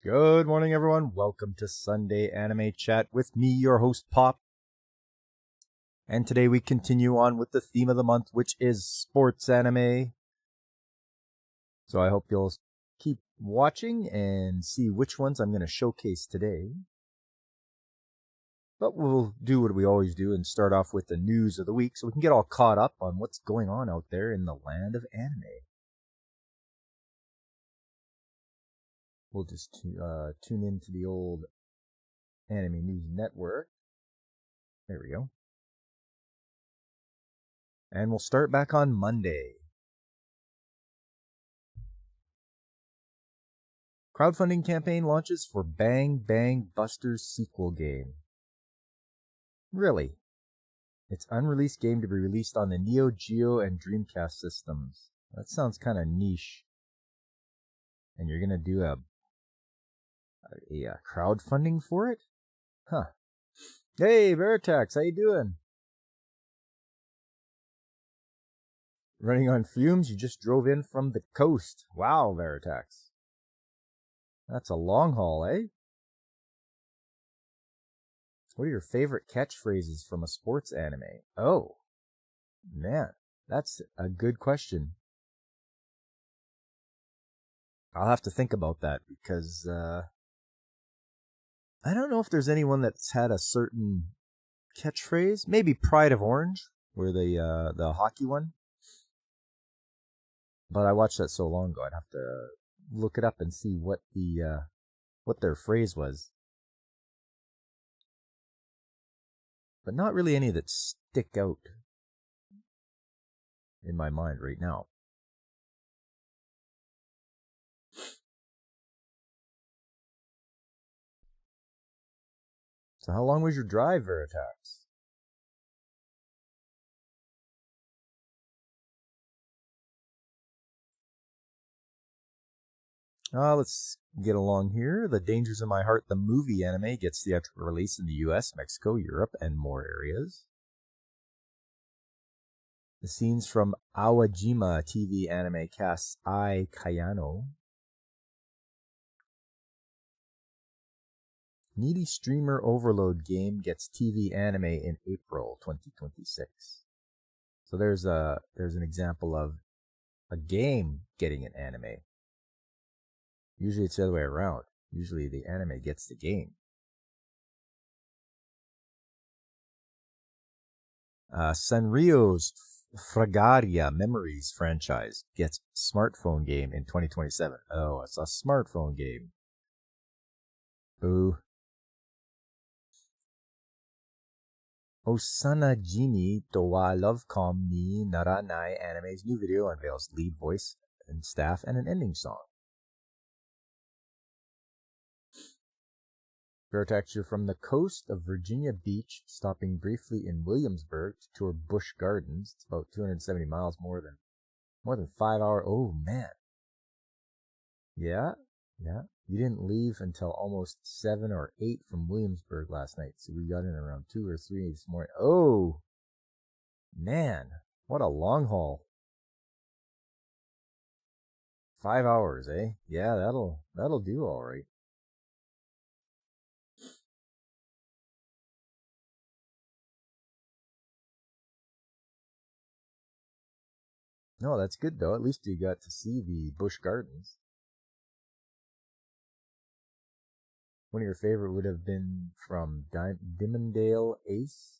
Good morning, everyone. Welcome to Sunday Anime Chat with me, your host, Pop. And today we continue on with the theme of the month, which is sports anime. So I hope you'll keep watching and see which ones I'm going to showcase today. But we'll do what we always do and start off with the news of the week so we can get all caught up on what's going on out there in the land of anime. We'll just tune into the old Anime News Network. There we go. And we'll start back on Monday. Crowdfunding campaign launches for Bang Bang Busters sequel game. Really? It's unreleased game to be released on the Neo Geo and Dreamcast systems. That sounds kind of niche. And you're gonna do a crowdfunding for it? Huh. Hey, Veritax, how you doing? Running on fumes? You just drove in from the coast. Wow, Veritax. That's a long haul, eh? What are your favorite catchphrases from a sports anime? Oh, man, that's a good question. I'll have to think about that because I don't know if there's anyone that's had a certain catchphrase. Maybe Pride of Orange, where the hockey one. But I watched that so long ago, I'd have to look it up and see what their phrase was. But not really any that stick out in my mind right now. So how long was your drive, Veritax? Let's get along here. The Dangers of My Heart, the movie anime, gets theatrical release in the US, Mexico, Europe, and more areas. The scenes from Awajima TV anime casts Ai Kayano. Needy Streamer Overload game gets TV anime in April 2026. So there's an example of a game getting an anime. Usually it's the other way around. Usually the anime gets the game. Sanrio's Fragaria Memories franchise gets smartphone game in 2027. Oh, it's a smartphone game. Boo. Osana Jini to wa Lovecom ni Naranai anime's new video unveils lead voice and staff and an ending song. Veritax, you're from the coast of Virginia Beach, stopping briefly in Williamsburg to tour Busch Gardens. It's about 270 miles, more than 5 hours. Oh man. Yeah. You didn't leave until almost 7 or 8 from Williamsburg last night, so we got in around 2 or 3 this morning. Oh, man, what a long haul. 5 hours, eh? Yeah, that'll do all right. No, that's good though. At least you got to see the Busch Gardens. One of your favorite would have been from Dimmondale Ace,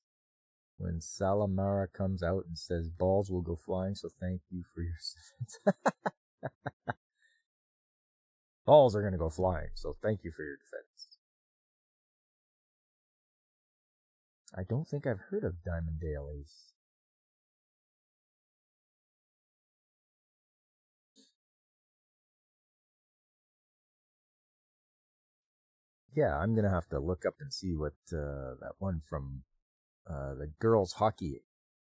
when Salamara comes out and says, "Balls will go flying, so thank you for your defense." Balls are going to go flying, so thank you for your defense. I don't think I've heard of Diamondale Ace. Yeah, I'm going to have to look up and see what that one from the girls hockey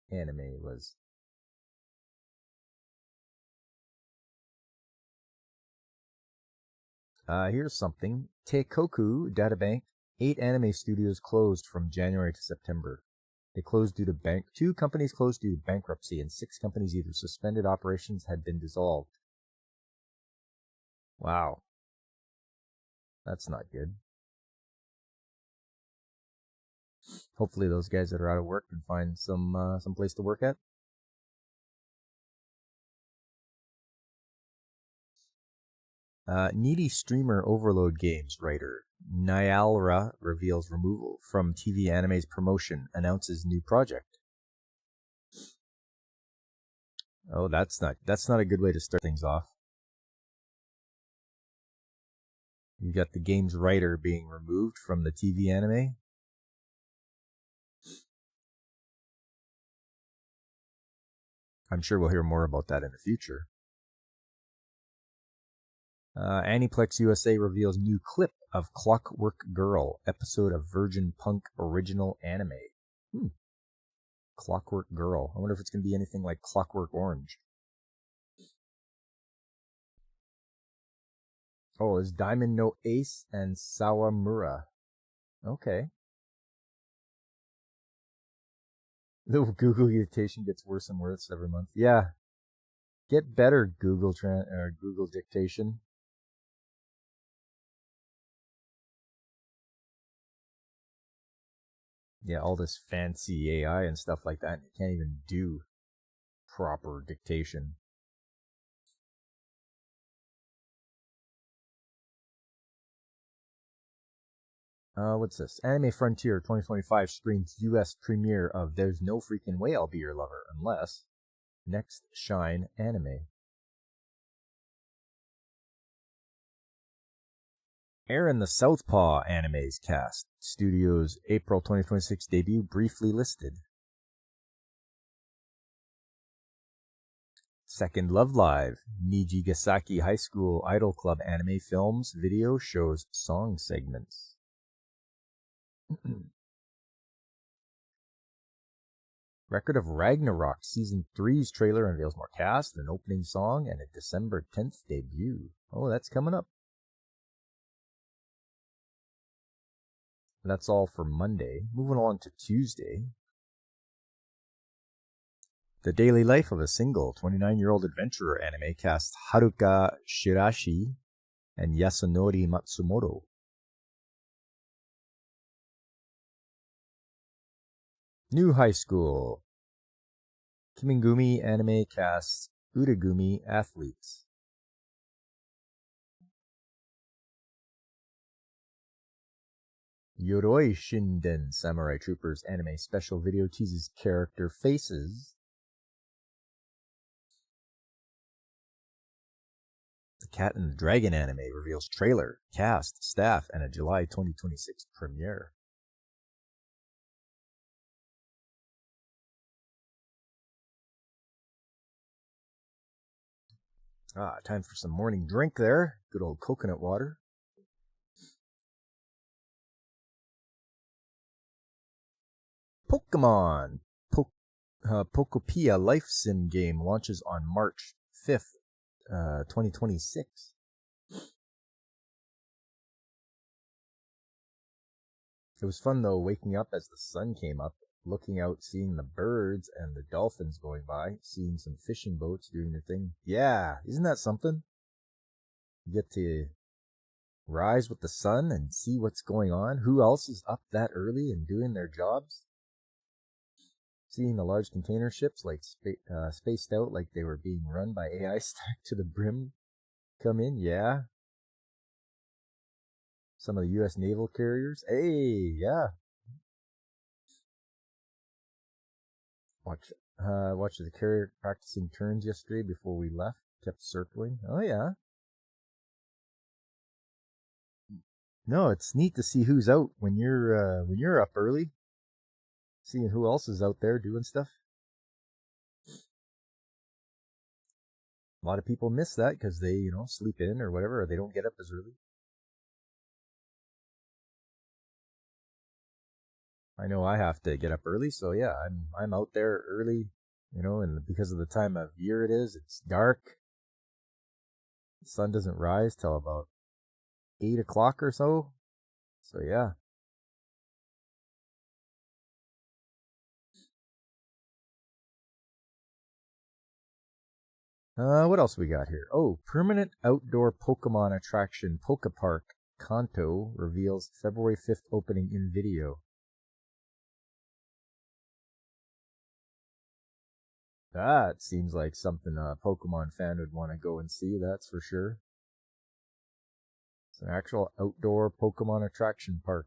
anime was. Here's something. Teikoku Databank. 8 anime studios closed from January to September. They closed due to 2 companies closed due to bankruptcy, and 6 companies either suspended operations had been dissolved. Wow. That's not good. Hopefully those guys that are out of work can find some place to work at. Needy streamer Overload Games writer Nyalra reveals removal from TV anime's promotion, announces new project. Oh, that's not a good way to start things off. You got the game's writer being removed from the TV anime. I'm sure we'll hear more about that in the future. Aniplex USA reveals new clip of Clockwork Girl, episode of Virgin Punk original anime. Clockwork Girl. I wonder if it's going to be anything like Clockwork Orange. Oh, it's Diamond no Ace and Sawamura. Okay. The Google dictation gets worse and worse every month. Yeah. Get better, Google dictation. Yeah, all this fancy AI and stuff like that. You can't even do proper dictation. What's this? Anime Frontier 2025 screens US premiere of There's No Freaking Way I'll Be Your Lover Unless. Next Shine Anime. Aaron the Southpaw anime's cast. Studio's April 2026 debut briefly listed. Second Love Live. Nijigasaki High School Idol Club anime films, video shows, song segments. Record of Ragnarok Season 3's trailer unveils more cast, an opening song, and a December 10th debut. Oh, that's coming up. That's all for Monday. Moving on to Tuesday. The Daily Life of a Single 29-year-old adventurer anime casts Haruka Shirashi and Yasunori Matsumoto. New High School. Kimigumi anime casts Uragumi athletes. Yoroi Shinden Samurai Troopers anime special video teases character faces. The Cat and the Dragon anime reveals trailer, cast, staff, and a July 2026 premiere. Time for some morning drink there. Good old coconut water. Pokemon Pokopia Life Sim game launches on March 5th, 2026. It was fun though, waking up as the sun came up, looking out, seeing the birds and the dolphins going by, seeing some fishing boats doing their thing. Yeah, isn't that something? You get to rise with the sun and see what's going on. Who else is up that early and doing their jobs? Seeing the large container ships like spaced out like they were being run by AI stacked to the brim come in, yeah. Some of the U.S. naval carriers, hey, yeah. Watch the carrier practicing turns yesterday before we left. Kept circling. Oh yeah. No, it's neat to see who's out when you're up early. Seeing who else is out there doing stuff. A lot of people miss that because they, sleep in or whatever, or they don't get up as early. I know I have to get up early, so yeah, I'm out there early, and because of the time of year it is, it's dark. The sun doesn't rise till about 8 o'clock or so. So yeah. What else we got here? Oh, permanent outdoor Pokemon attraction Pokepark Kanto reveals February 5th opening in video. That seems like something a Pokemon fan would want to go and see, that's for sure. It's an actual outdoor Pokemon attraction park.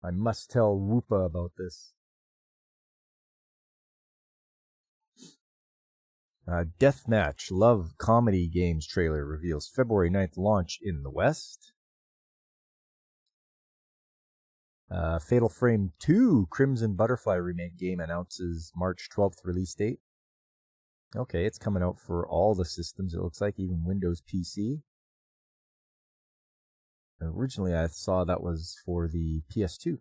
I must tell Woopa about this. Deathmatch Love Comedy Games trailer reveals February 9th launch in the West. Fatal Frame 2 Crimson Butterfly remake game announces March 12th release date. Okay, it's coming out for all the systems, it looks like, even Windows PC. Originally, I saw that was for the PS2.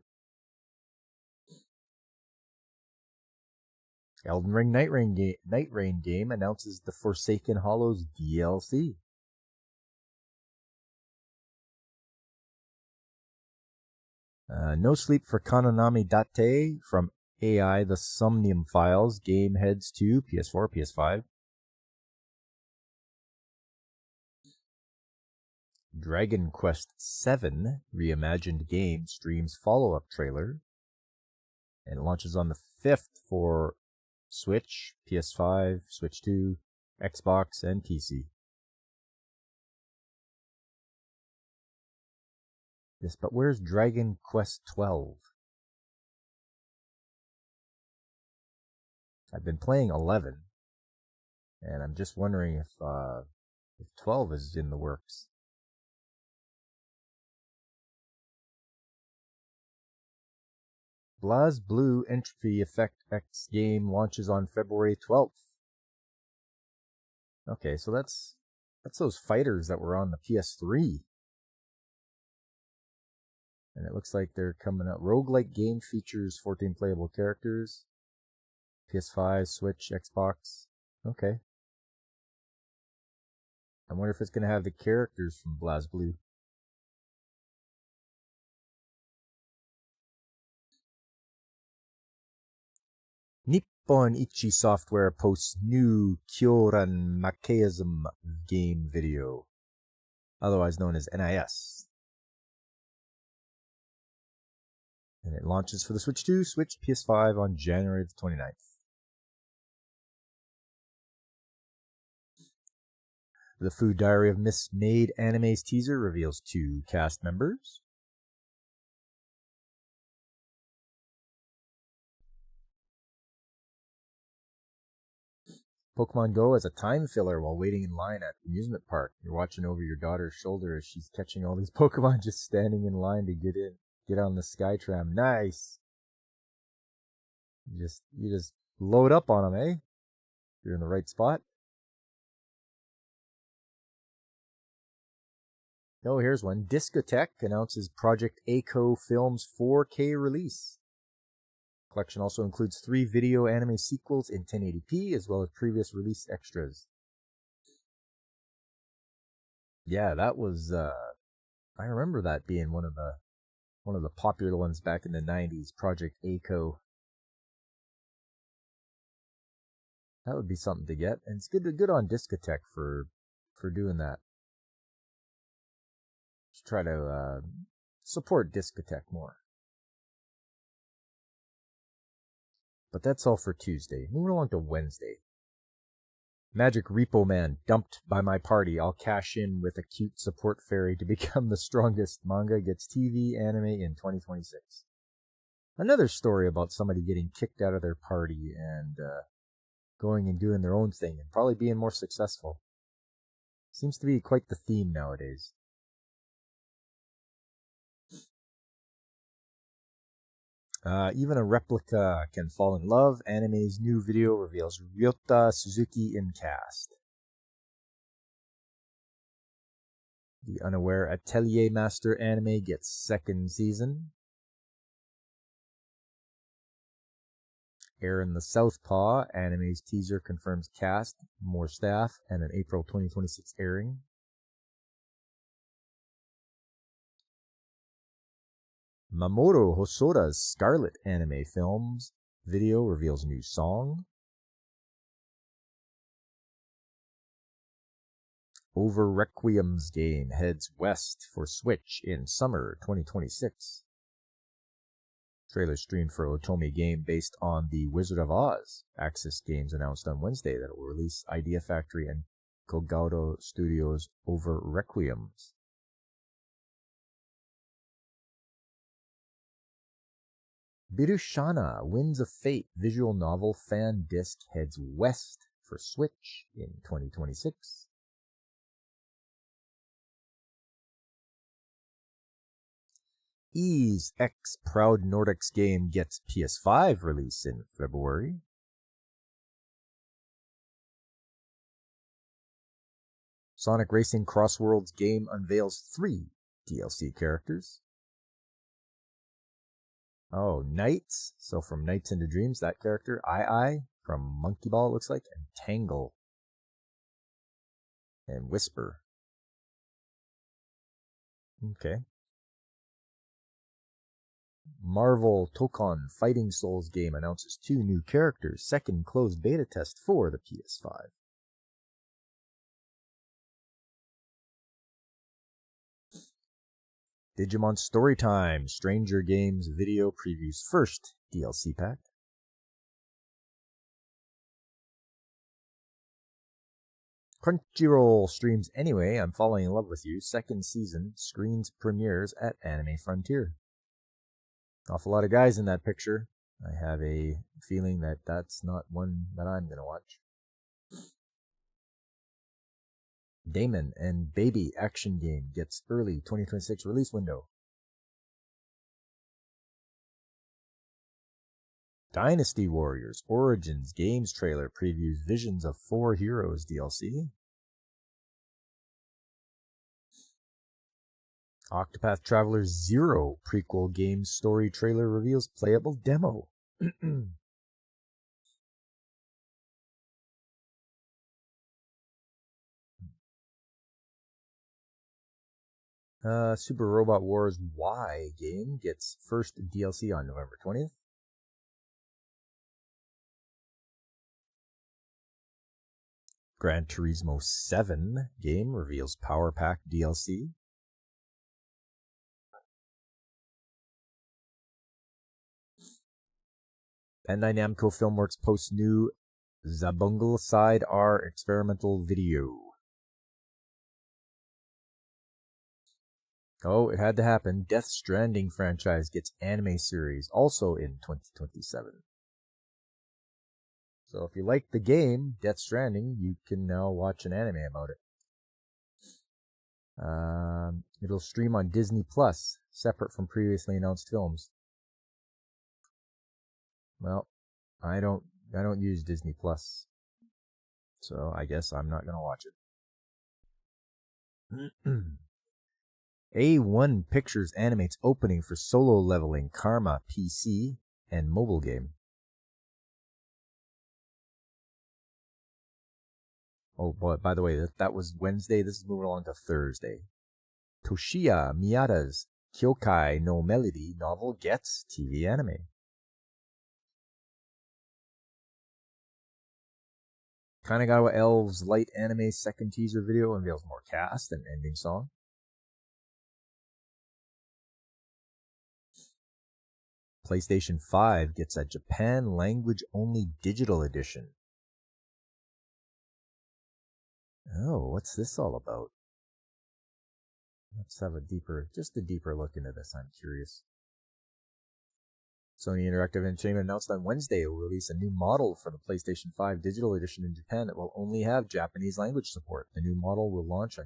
Elden Ring Night Rain game announces the Forsaken Hollows DLC. No Sleep for Konami Date from AI The Somnium Files game heads to PS4, PS5. Dragon Quest VII reimagined game streams follow-up trailer. And it launches on the 5th for Switch, PS5, Switch 2, Xbox, and PC. Yes, but where's Dragon Quest 12? I've been playing 11, and I'm just wondering if 12 is in the works. BlazBlue Entropy Effect X game launches on February 12th. Okay, so that's those fighters that were on the PS3. And it looks like they're coming out. Roguelike game features 14 playable characters. PS5, Switch, Xbox. Okay. I wonder if it's going to have the characters from BlazBlue. Nippon Ichi Software posts new Kyoran Makeism game video, otherwise known as NIS. And it launches for the Switch 2, Switch, PS5 on January the 29th. The Food Diary of Miss Maid anime's teaser reveals 2 cast members. Pokemon Go as a time filler while waiting in line at the amusement park. You're watching over your daughter's shoulder as she's catching all these Pokemon just standing in line to get on the Skytram. Nice. You just load up on them, eh? You're in the right spot. Oh, here's one. Discotek announces Project A-ko Films 4K release. Collection also includes 3 video anime sequels in 1080p, as well as previous release extras. Yeah, that was, I remember that being one of the popular ones back in the 90s, Project A-ko. That would be something to get, and it's good on Discotek for doing that. Just try to support Discotek more. But that's all for Tuesday. Moving along to Wednesday. Magic Repo Man dumped by my party. I'll cash in with a cute support fairy to become the strongest. Manga gets TV anime in 2026. Another story about somebody getting kicked out of their party and going and doing their own thing and probably being more successful. Seems to be quite the theme nowadays. Even a replica can fall in love. Anime's new video reveals Ryota Suzuki in cast. The Unaware Atelier Master anime gets 2nd season. Aaron the Southpaw anime's teaser confirms cast, more staff, and an April 2026 airing. Mamoru Hosoda's Scarlet anime films video reveals new song. Over Requiem's game heads west for Switch in summer 2026. Trailer streamed for Otome game based on the Wizard of Oz. Axis Games announced on Wednesday that it will release Idea Factory and Kogoro Studios' Over Requiems. Birushana Winds of Fate visual novel fan disc heads west for Switch in 2026. Ys X Proud Nordics game gets PS5 release in February. Sonic Racing Crossworlds game unveils 3 DLC characters. Oh, Knights. So from Nights into Dreams, that character. I from Monkey Ball, it looks like. And Tangle. And Whisper. Okay. Marvel Tokon Fighting Souls game announces 2 new characters. Second closed beta test for the PS5. Digimon Storytime Stranger Games video previews first DLC pack. Crunchyroll streams Anyway, I'm Falling in Love with You, second season, screens premieres at Anime Frontier. Awful lot of guys in that picture. I have a feeling that that's not one that I'm going to watch. Damon and Baby action game gets early 2026 release window. Dynasty Warriors Origins games trailer previews Visions of 4 Heroes DLC. Octopath Traveler 0 prequel game story trailer reveals playable demo. Super Robot Wars Y game gets first DLC on November 20th. Gran Turismo 7 game reveals Power Pack DLC. Bandai Namco Filmworks posts new Zabungle Side R experimental video. Oh, it had to happen. Death Stranding franchise gets anime series, also in 2027. So if you like the game, Death Stranding, you can now watch an anime about it. It'll stream on Disney Plus, separate from previously announced films. Well, I don't use Disney Plus, so I guess I'm not gonna watch it. A1 Pictures animates opening for Solo Leveling Karma PC and mobile game. Oh, boy, by the way, that was Wednesday. This is moving along to Thursday. Toshiya Miyata's Kyokai no Melody novel gets TV anime. Kanagawa Elves Light Anime second teaser video unveils more cast and ending song. PlayStation 5 gets a Japan language only digital edition. Oh, what's this all about? Let's have a deeper look into this. I'm curious. Sony Interactive Entertainment announced on Wednesday it will release a new model for the PlayStation 5 digital edition in Japan that will only have Japanese language support. The new model will launch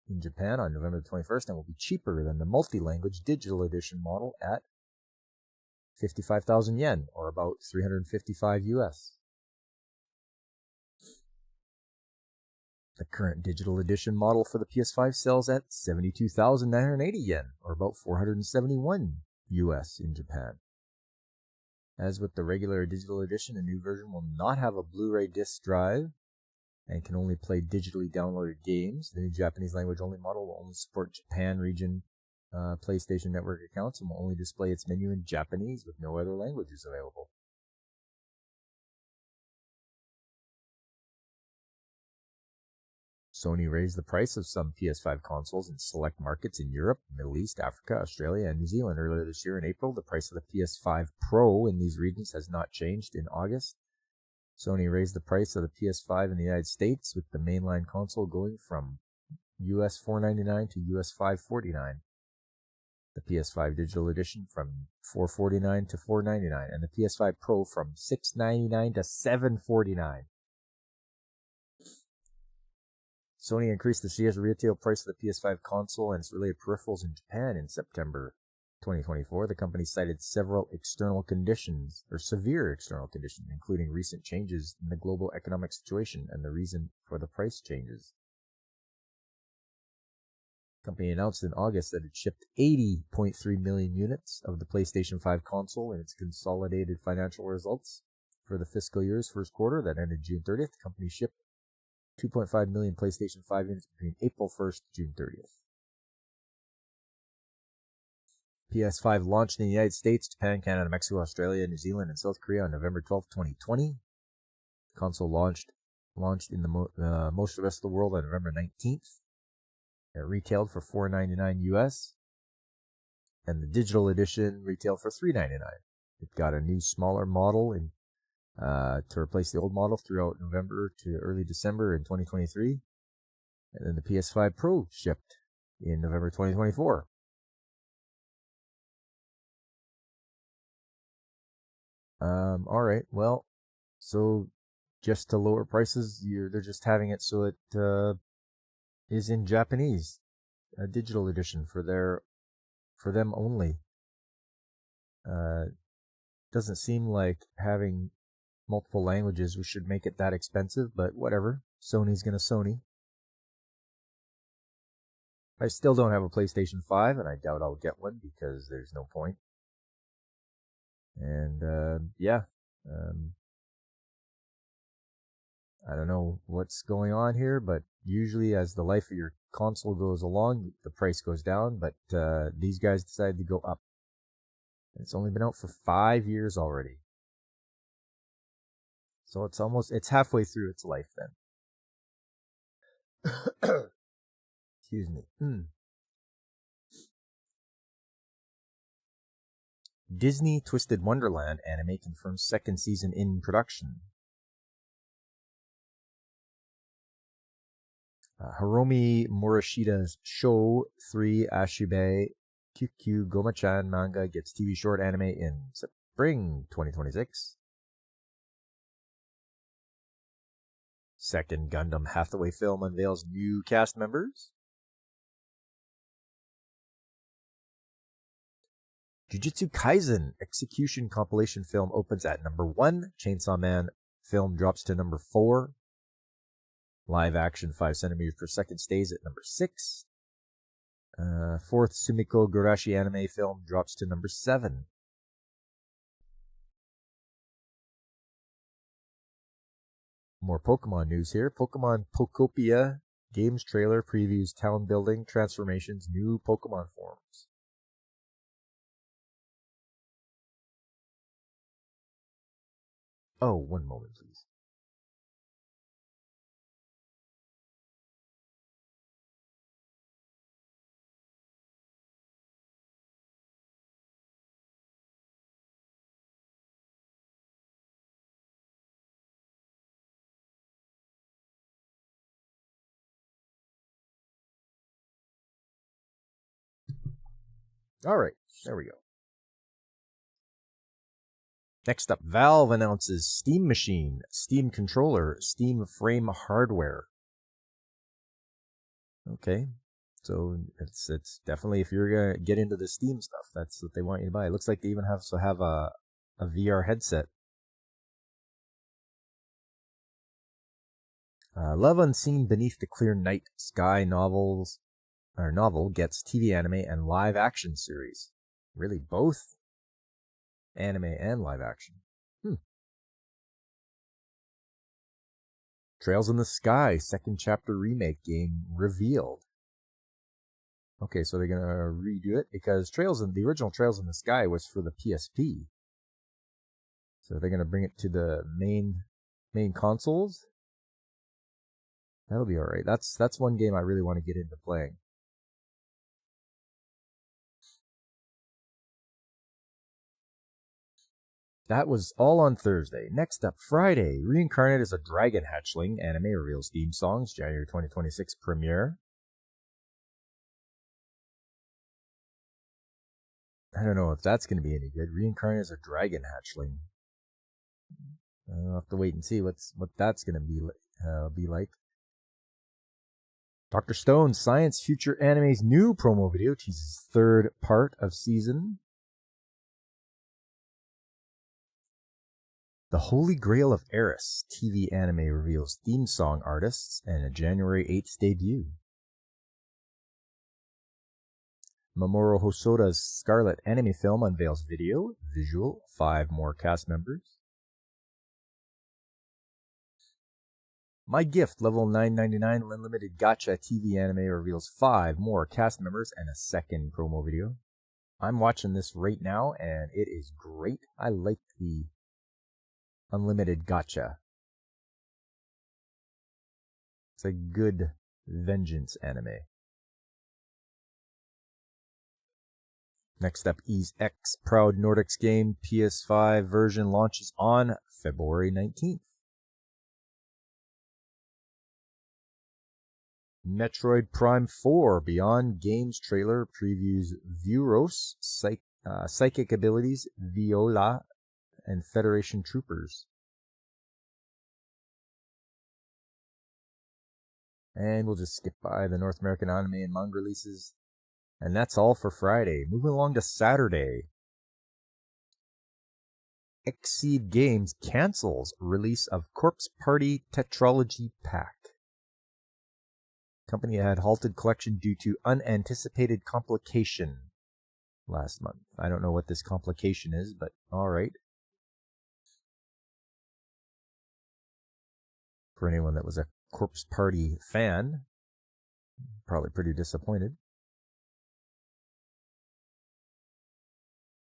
in Japan on November 21st and will be cheaper than the multi-language digital edition model at 55,000 yen, or about $355 US. The current digital edition model for the PS5 sells at 72,980 yen, or about $471 US in Japan. As with the regular digital edition, the new version will not have a Blu-ray disc drive and can only play digitally downloaded games. The new Japanese language only model will only support Japan region PlayStation Network accounts and will only display its menu in Japanese with no other languages available. Sony raised the price of some PS5 consoles in select markets in Europe, Middle East, Africa, Australia, and New Zealand earlier this year in April. The price of the PS5 Pro in these regions has not changed in August. Sony raised the price of the PS5 in the United States, with the mainline console going from US $499 to US $549. The PS5 Digital Edition from $449 to $499, and the PS5 Pro from $699 to $749. Sony increased the CS retail price of the PS5 console and its related peripherals in Japan in September 2024. The company cited several external conditions, or severe external conditions, including recent changes in the global economic situation and the reason for the price changes. The company announced in August that it shipped 80.3 million units of the PlayStation 5 console in its consolidated financial results for the fiscal year's first quarter that ended June 30th. The company shipped 2.5 million PlayStation 5 units between April 1st to June 30th. PS5 launched in the United States, Japan, Canada, Mexico, Australia, New Zealand, and South Korea on November 12, 2020. The console launched in most of the rest of the world on November 19th. It retailed for $499 US, and the digital edition retailed for $399. It got a new, smaller model to replace the old model throughout November to early December in 2023. And then the PS5 Pro shipped in November 2024. All right. Well, so just to lower prices, they're just having it so it is in Japanese, a digital edition for them only. Doesn't seem like having multiple languages we should make it that expensive, but whatever. Sony's gonna Sony. I still don't have a PlayStation 5, and I doubt I'll get one because there's no point. And I don't know what's going on here, but usually as the life of your console goes along, the price goes down, but these guys decided to go up. And it's only been out for 5 years already. So it's halfway through its life then. Excuse me. Disney Twisted Wonderland anime confirms second season in production. Hiromi Morishita's Show 3 Ashibei Kyukyu Goma-chan manga gets TV short anime in spring 2026. Second Gundam Hathaway film unveils new cast members. Jujutsu Kaisen Execution compilation film opens at number 1. Chainsaw Man film drops to number 4. Live action 5 centimeters per second stays at number 6. Fourth Sumiko Gurashi anime film drops to number 7. More Pokemon news here. Pokemon Pokopia games trailer previews town building transformations, new Pokemon forms. Oh, one moment, please. All right, there we go. Next up, Valve announces Steam Machine, Steam Controller, Steam Frame hardware. Okay, so it's definitely, if you're gonna get into the Steam stuff, that's what they want you to buy. It looks like they even have a VR headset. Love Unseen Beneath the Clear Night Sky novel gets TV anime and live action series. Really, both anime and live action. Trails in the Sky second chapter remake game revealed. Okay, so they're gonna redo it because the original Trails in the Sky was for the PSP. So they're gonna bring it to the main consoles. That'll be alright. That's one game I really want to get into playing. That was all on Thursday. Next up, Friday. Reincarnate as a Dragon Hatchling anime reveals theme songs. January 2026 premiere. I don't know if that's going to be any good. Reincarnate as a Dragon Hatchling. I'll have to wait and see what that's going to be like. Dr. Stone's Science Future Anime's new promo video teases third part of season. The Holy Grail of Eris TV anime reveals theme song artists and a January 8th debut. Mamoru Hosoda's Scarlet anime film unveils video, visual, 5 more cast members. My Gift level 999 Unlimited Gacha TV anime reveals 5 more cast members and a second promo video. I'm watching this right now and it is great. I like the Unlimited Gacha. It's a good vengeance anime. Next up, Ys X Proud Nordics game PS5 version launches on February 19th. Metroid Prime 4 Beyond Games trailer previews Vuros, Psychic Abilities, Viola, and Federation Troopers. And we'll just skip by the North American anime and manga releases. And that's all for Friday. Moving along to Saturday. Exceed Games cancels release of Corpse Party Tetralogy Pack. Company had halted collection due to unanticipated complication last month. I don't know what this complication is, but alright. For anyone that was a Corpse Party fan, probably pretty disappointed.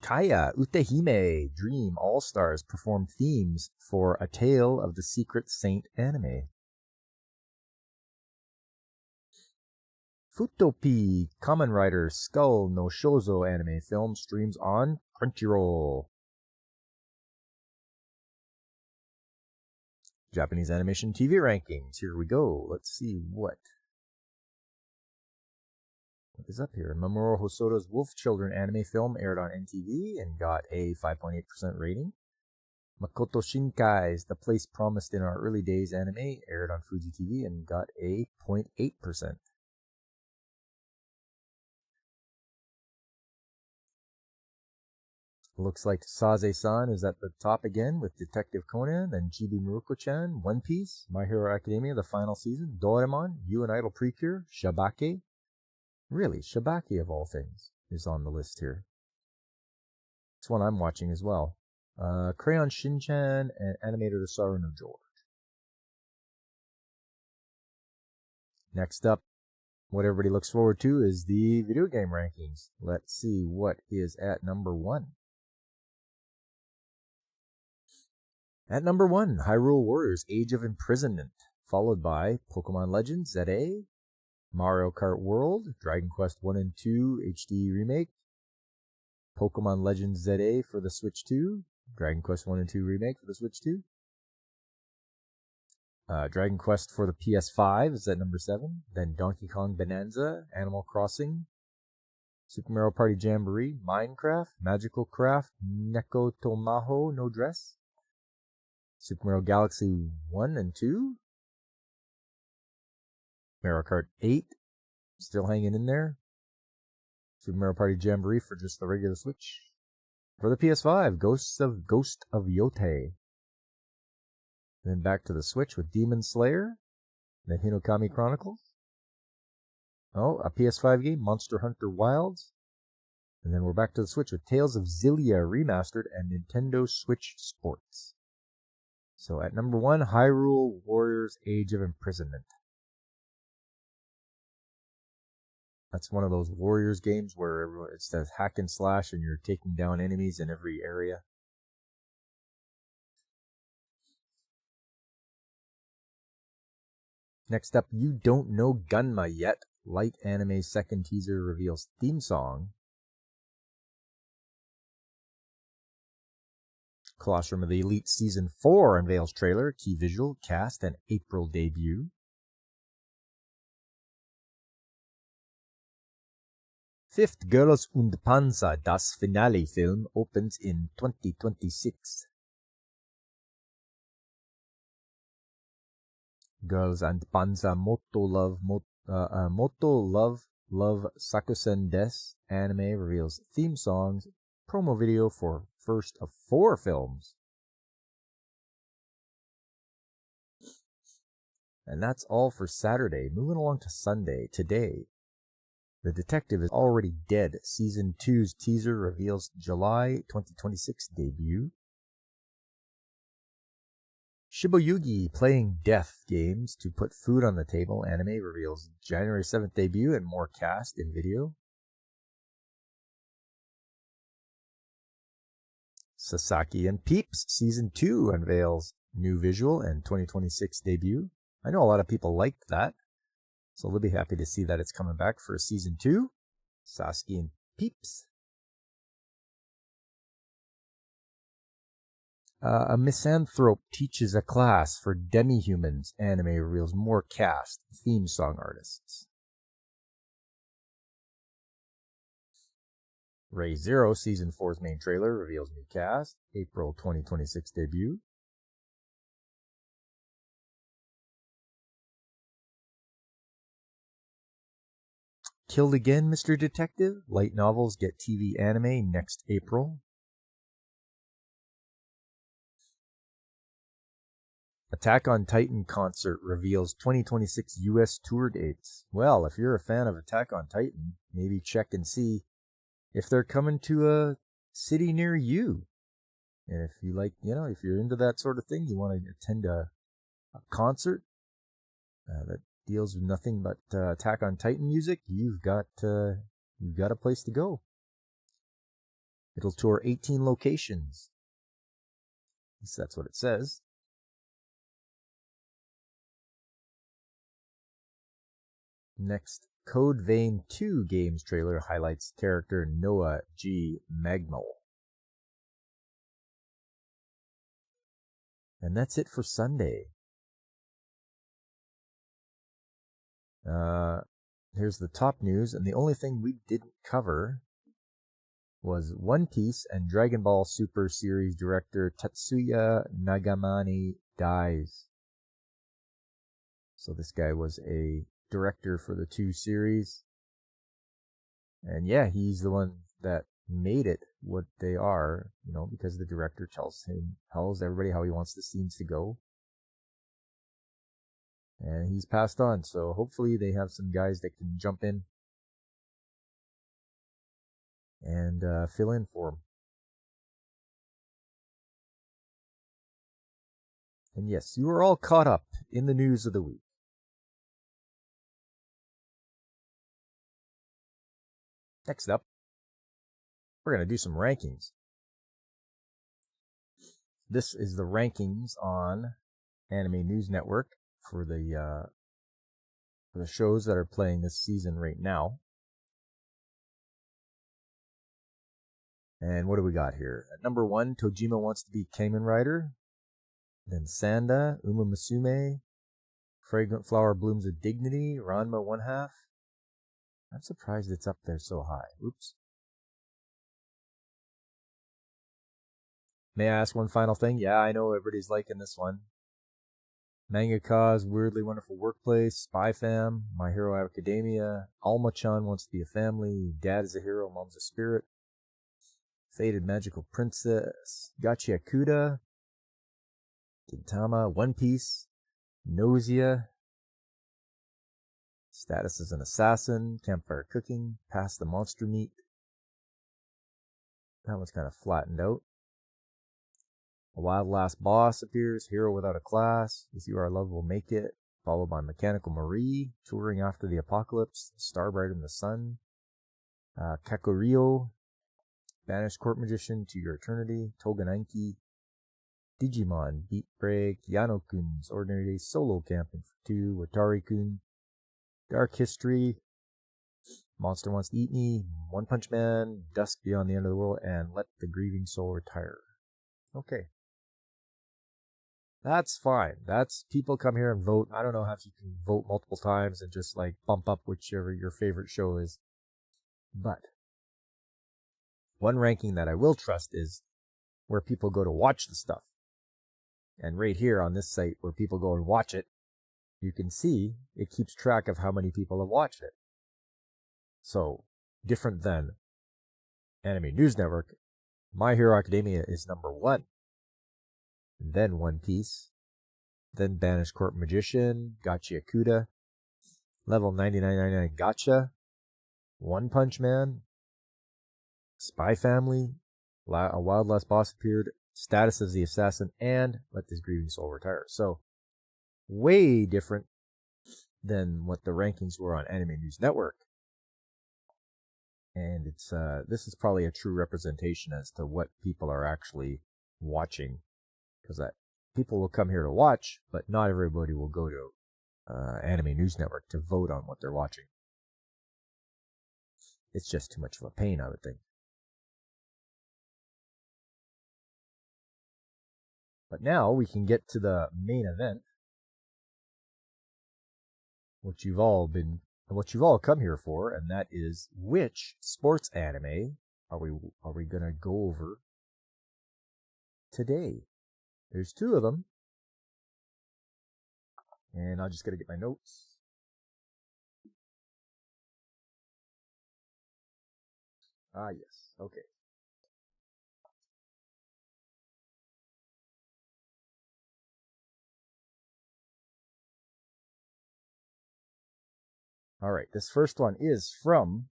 Kaya Utehime Dream All-Stars perform themes for A Tale of the Secret Saint anime. Futopi Kamen Rider Skull no Shoujo anime film streams on Crunchyroll. Japanese animation TV rankings. Here we go. Let's see what is up here. Mamoru Hosoda's Wolf Children anime film aired on NTV and got a 5.8% rating. Makoto Shinkai's The Place Promised in Our Early Days anime aired on Fuji TV and got a 0.8%. Looks like Saze-san is at the top again with Detective Conan, and Chibi Maruko-chan, One Piece, My Hero Academia, the final season, Doraemon, You and Idol Precure, Shabake. Really, Shabake of all things is on the list here. It's one I'm watching as well. Crayon Shin-chan and Animator Saru no George. Next up, what everybody looks forward to is the video game rankings. Let's see what is at number 1. At number 1, Hyrule Warriors Age of Imprisonment, followed by Pokemon Legends ZA, Mario Kart World, Dragon Quest 1 and 2 HD Remake, Pokemon Legends ZA for the Switch 2, Dragon Quest 1 and 2 Remake for the Switch 2, Dragon Quest for the PS5 is at number 7, then Donkey Kong Bonanza, Animal Crossing, Super Mario Party Jamboree, Minecraft, Magical Craft, Neko Tomaho no Dress, Super Mario Galaxy 1 and 2, Mario Kart 8, still hanging in there, Super Mario Party Jamboree for just the regular Switch. For the PS5, Ghost of Yote. Then back to the Switch with Demon Slayer, then Hinokami Chronicles. Oh, a PS5 game, Monster Hunter Wilds. And then we're back to the Switch with Tales of Xillia Remastered and Nintendo Switch Sports. So at number 1, Hyrule Warriors Age of Imprisonment. That's one of those Warriors games where it says hack and slash and you're taking down enemies in every area. Next up, You Don't Know Gunma Yet. Light Anime's second teaser reveals theme song. Colosseum of the Elite Season 4 unveils trailer, key visual, cast, and April debut. Fifth Girls und Panzer, das Finale film, opens in 2026. Girls and Panzer Moto Love Sakusen Des anime reveals theme songs, promo video for first of 4 films. And that's all for Saturday. Moving along to Sunday. Today, The Detective is Already Dead. Season 2's teaser reveals July 2026 debut. Shiboyugi Playing Death Games to Put Food on the Table anime reveals January 7th debut and more cast in video. Sasaki and Peeps Season 2 unveils new visual and 2026 debut. I know a lot of people liked that, so they'll be happy to see that it's coming back for Season 2. Sasaki and Peeps. A misanthrope teaches a class for demi-humans anime reveals more cast, theme song artists. Ray Zero Season 4's main trailer reveals new cast, April 2026 debut. Killed Again, Mr. Detective. Light novels get TV anime next April. Attack on Titan concert reveals 2026 US tour dates. Well, if you're a fan of Attack on Titan, maybe check and see if they're coming to a city near you. And if you like, if you're into that sort of thing, you want to attend a concert that deals with nothing but Attack on Titan music, you've got a place to go. It'll tour 18 locations. At least that's what it says. Next, Code Vein 2 games trailer highlights character Noah G. Magmal. And that's it for Sunday. Here's the top news, and the only thing we didn't cover was One Piece and Dragon Ball Super Series director Tetsuya Nagamani dies. So this guy was a director for the 2 series. And yeah, he's the one that made it what they are, because the director tells everybody how he wants the scenes to go. And he's passed on, so hopefully they have some guys that can jump in and fill in for him. And yes, you are all caught up in the news of the week. Next up, we're going to do some rankings. This is the rankings on Anime News Network for the shows that are playing this season right now. And what do we got here? At number 1, Tojima Wants to Be Kamen Rider. Then Sanda, Uma Musume, Fragrant Flower Blooms of Dignity, Ranma 1/2. I'm surprised it's up there so high. Oops. May I ask one final thing? Yeah, I know everybody's liking this one. Mangaka's Weirdly Wonderful Workplace, Spy Fam, My Hero Academia, Alma-chan Wants to Be a Family, Dad is a Hero, Mom's a Spirit, Fated Magical Princess, Gachiakuda, Gintama, One Piece, Nausea, Status as an Assassin, Campfire Cooking, Pass the Monster Meat. That one's kind of flattened out. A Wild Last Boss appears, Hero Without a Class, With You Our Love Will Make It, followed by Mechanical Marie, Touring After the Apocalypse, Starbright in the Sun, Kakurio, Banished Court Magician, To Your Eternity, Togananki, Digimon, Beat Break, Yano-kun's Ordinary Solo Camping for 2, Watari-kun, Dark History, Monster Wants to Eat Me, One Punch Man, Dusk Beyond the End of the World, and Let the Grieving Soul Retire. Okay. That's fine. That's people come here and vote. I don't know if you can vote multiple times and just like bump up whichever your favorite show is. But one ranking that I will trust is where people go to watch the stuff. And right here on this site where people go and watch it, you can see it keeps track of how many people have watched it. So, different than Anime News Network, My Hero Academia is number 1. Then One Piece. Then Banished Court Magician, Gacha Yakuta, Level 9999 Gacha, One Punch Man, Spy Family, A Wild Last Boss Appeared, Status of the Assassin, and Let This Grieving Soul Retire. So, way different than what the rankings were on Anime News Network. And it's this is probably a true representation as to what people are actually watching, because people will come here to watch, but not everybody will go to Anime News Network to vote on what they're watching. It's just too much of a pain, I would think. But now we can get to the main event, what you've all come here for, and that is which sports anime are we gonna go over today? There's 2 of them, and I'm just gonna get my notes. Ah, yes, okay. All right, this first one is from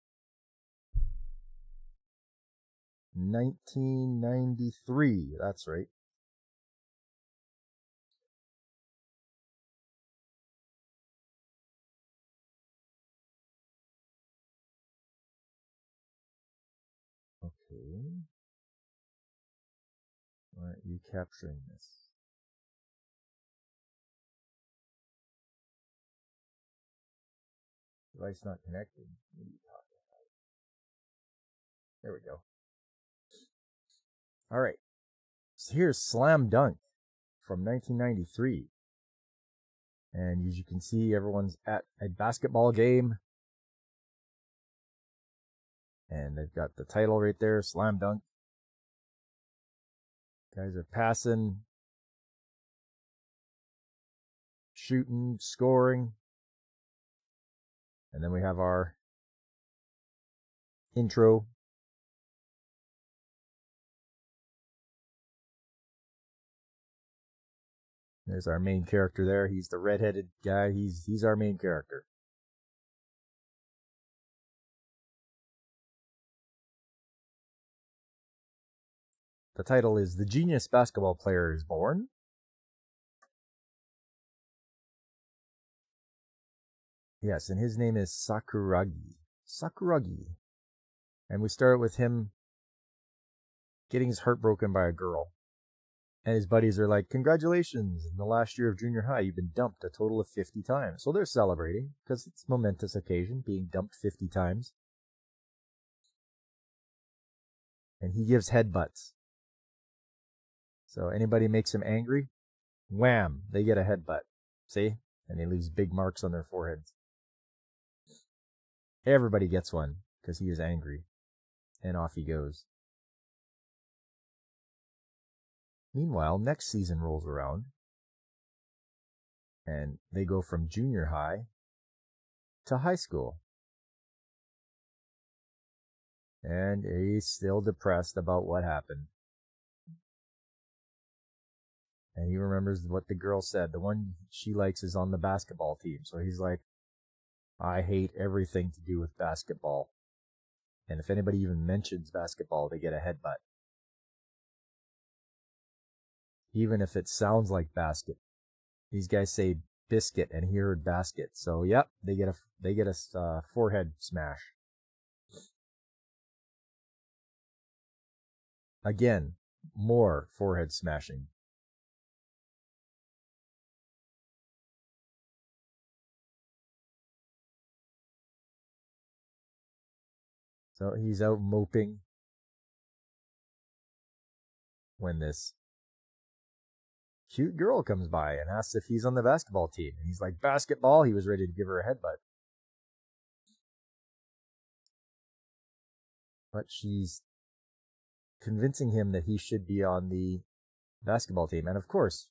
1993. That's right. Okay. Why aren't you capturing this? Device not connected. What are you talking about? There we go. All right. So here's Slam Dunk from 1993. And as you can see, everyone's at a basketball game. And they've got the title right there, Slam Dunk. Guys are passing, shooting, scoring. And then we have our intro. There's our main character there. He's the redheaded guy. He's our main character. The title is The Genius Basketball Player is Born. Yes, and his name is Sakuragi. Sakuragi. And we start with him getting his heart broken by a girl. And his buddies are like, congratulations, in the last year of junior high, you've been dumped a total of 50 times. So they're celebrating, because it's a momentous occasion, being dumped 50 times. And he gives headbutts. So anybody makes him angry, wham, they get a headbutt. See? And he leaves big marks on their foreheads. Everybody gets one, because he is angry. And off he goes. Meanwhile, next season rolls around, and they go from junior high to high school. And he's still depressed about what happened. And he remembers what the girl said. The one she likes is on the basketball team. So he's like, I hate everything to do with basketball. And if anybody even mentions basketball, they get a headbutt. Even if it sounds like basket. These guys say biscuit, and he heard basket. So yep, they get a forehead smash. Again, more forehead smashing. So he's out moping when this cute girl comes by and asks if he's on the basketball team. And he's like, basketball? He was ready to give her a headbutt. But she's convincing him that he should be on the basketball team. And of course,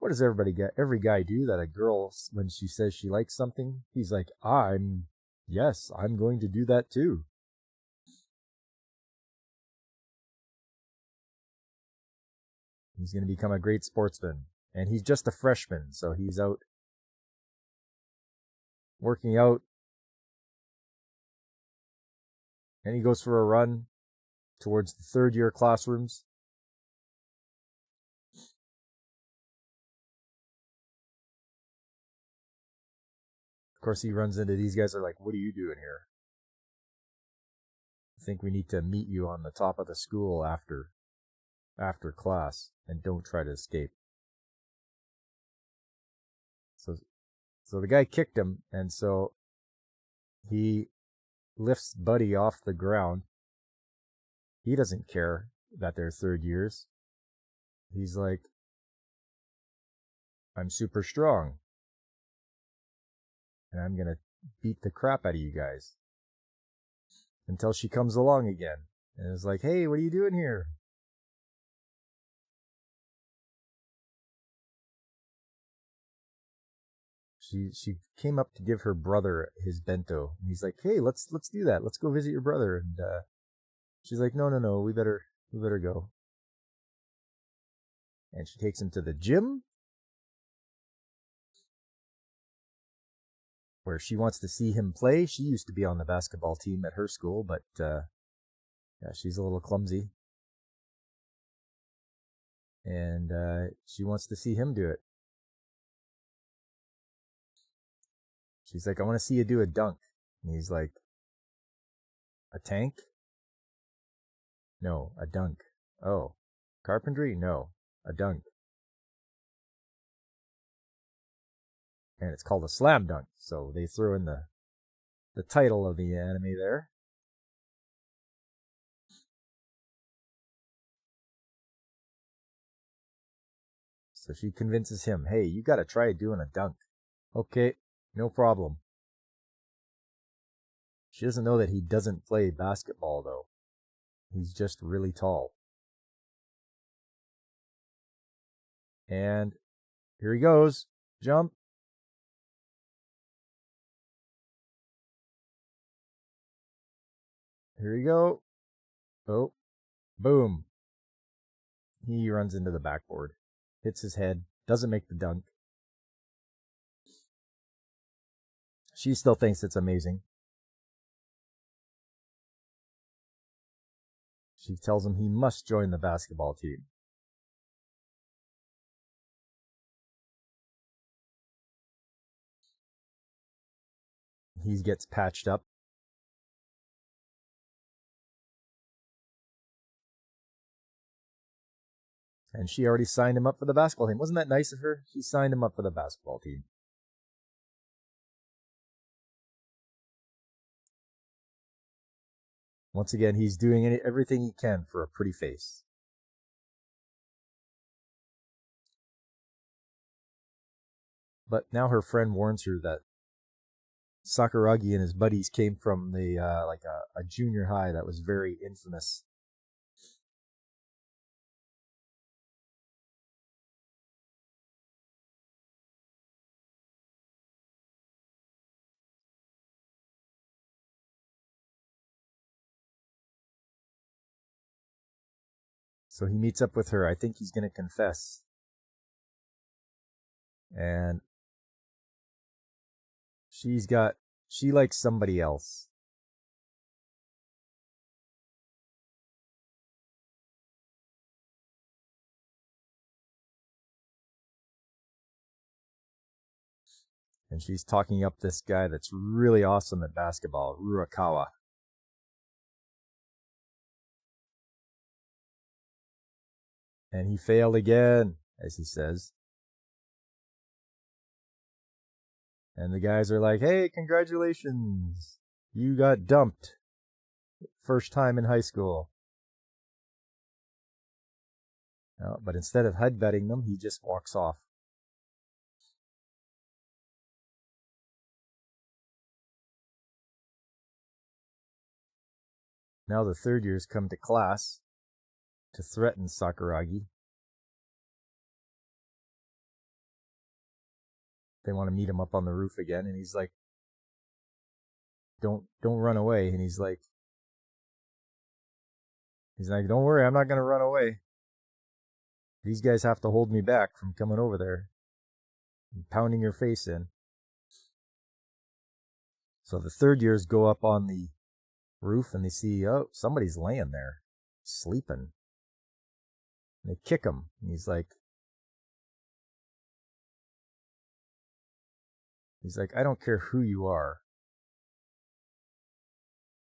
what does everybody get? Every guy do that a girl, when she says she likes something, he's like, yes, I'm going to do that too. He's going to become a great sportsman. And he's just a freshman, so he's out working out. And he goes for a run towards the third-year classrooms. Of course, he runs into these guys. Are like, what are you doing here? I think we need to meet you on the top of the school after class, and don't try to escape. So the guy kicked him, and so he lifts Buddy off the ground. He doesn't care that they're third years. He's like, I'm super strong, and I'm gonna beat the crap out of you guys. Until she comes along again and is like, hey, what are you doing here? She came up to give her brother his bento, and he's like, hey, let's do that. Let's go visit your brother. And she's like, no, we better go. And she takes him to the gym, where she wants to see him play. She used to be on the basketball team at her school, but yeah, she's a little clumsy. And she wants to see him do it. She's like, I want to see you do a dunk. And he's like, a tank? No, a dunk. Oh, carpentry? No, a dunk. And it's called a slam dunk. So they throw in the title of the anime there. So she convinces him, hey, you got to try doing a dunk. Okay, no problem. She doesn't know that he doesn't play basketball, though. He's just really tall. And here he goes. Jump. Here you go. Oh, boom. He runs into the backboard, hits his head, doesn't make the dunk. She still thinks it's amazing. She tells him he must join the basketball team. He gets patched up. And she already signed him up for the basketball team. Wasn't that nice of her? She signed him up for the basketball team. Once again, he's doing everything he can for a pretty face. But now her friend warns her that Sakuragi and his buddies came from the a junior high that was very infamous. So he meets up with her. I think he's going to confess. And she likes somebody else. And she's talking up this guy that's really awesome at basketball, Ruakawa. And he failed again, as he says. And the guys are like, hey, congratulations. You got dumped. First time in high school. But instead of headbutting them, he just walks off. Now the third years come to class to threaten Sakuragi. They want to meet him up on the roof again, and he's like, don't run away. And he's like, don't worry, I'm not going to run away. These guys have to hold me back from coming over there and pounding your face in. So the third years go up on the roof and they see, oh, somebody's laying there, sleeping. And they kick him. And he's like, I don't care who you are,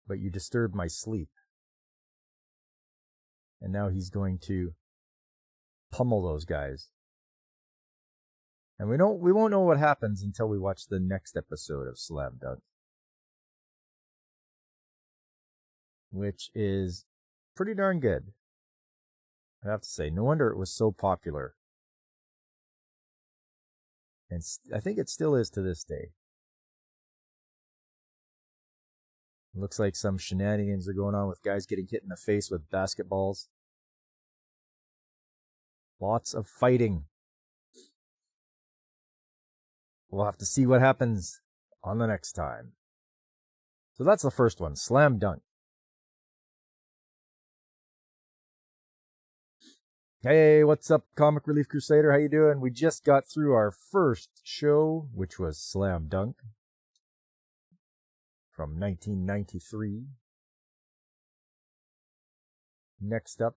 but you disturbed my sleep. And now he's going to pummel those guys. And we won't know what happens until we watch the next episode of Slam Dunk, which is pretty darn good. I have to say, no wonder it was so popular. And I think it still is to this day. It looks like some shenanigans are going on with guys getting hit in the face with basketballs. Lots of fighting. We'll have to see what happens on the next time. So that's the first one, Slam Dunk. Hey, what's up, Comic Relief Crusader? How you doing? We just got through our first show, which was Slam Dunk from 1993. Next up,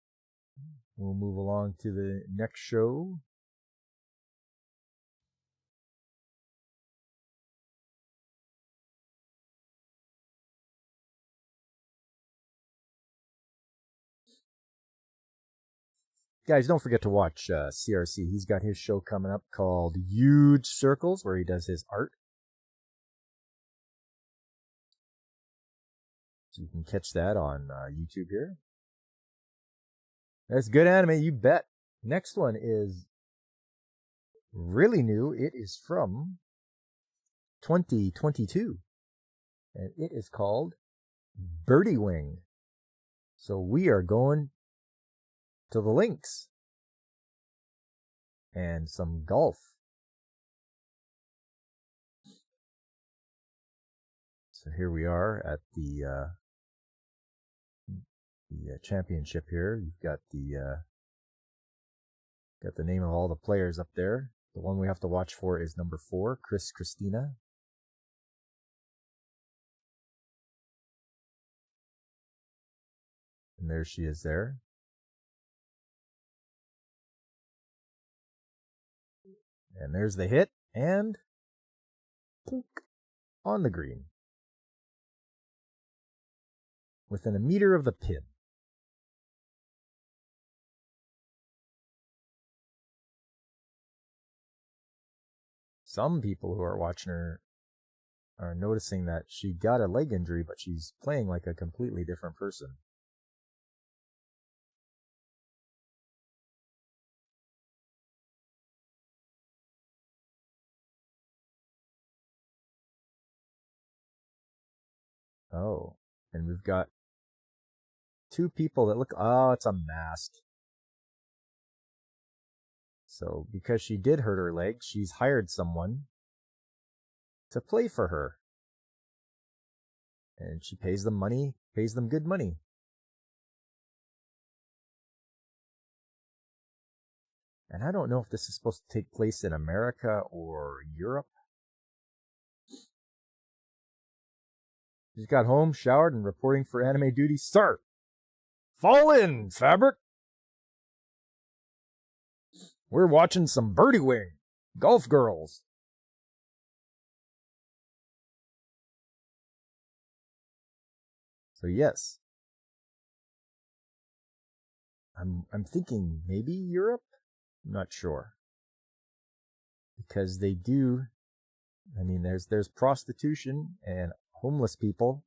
we'll move along to the next show. Guys, don't forget to watch CRC. He's got his show coming up called Huge Circles, where he does his art. So you can catch that on YouTube here. That's good anime, you bet. Next one is really new. It is from 2022. And it is called Birdie Wing. So we are going to the links and some golf. So here we are at the championship here. You've got the name of all the players up there. The one we have to watch for is number 4, Chris Christina. And there she is there. And there's the hit, and pink on the green. Within a meter of the pin. Some people who are watching her are noticing that she got a leg injury, but she's playing like a completely different person. Oh, and we've got 2 people that look, oh, it's a mask. So because she did hurt her leg, she's hired someone to play for her. And she pays them money, pays them good money. And I don't know if this is supposed to take place in America or Europe. She's got home, showered, and reporting for anime duty. Sir, fall in, Fabric. We're watching some Birdie Wing. Golf girls. So yes. I'm thinking maybe Europe? I'm not sure. Because they do, I mean, there's prostitution and homeless people.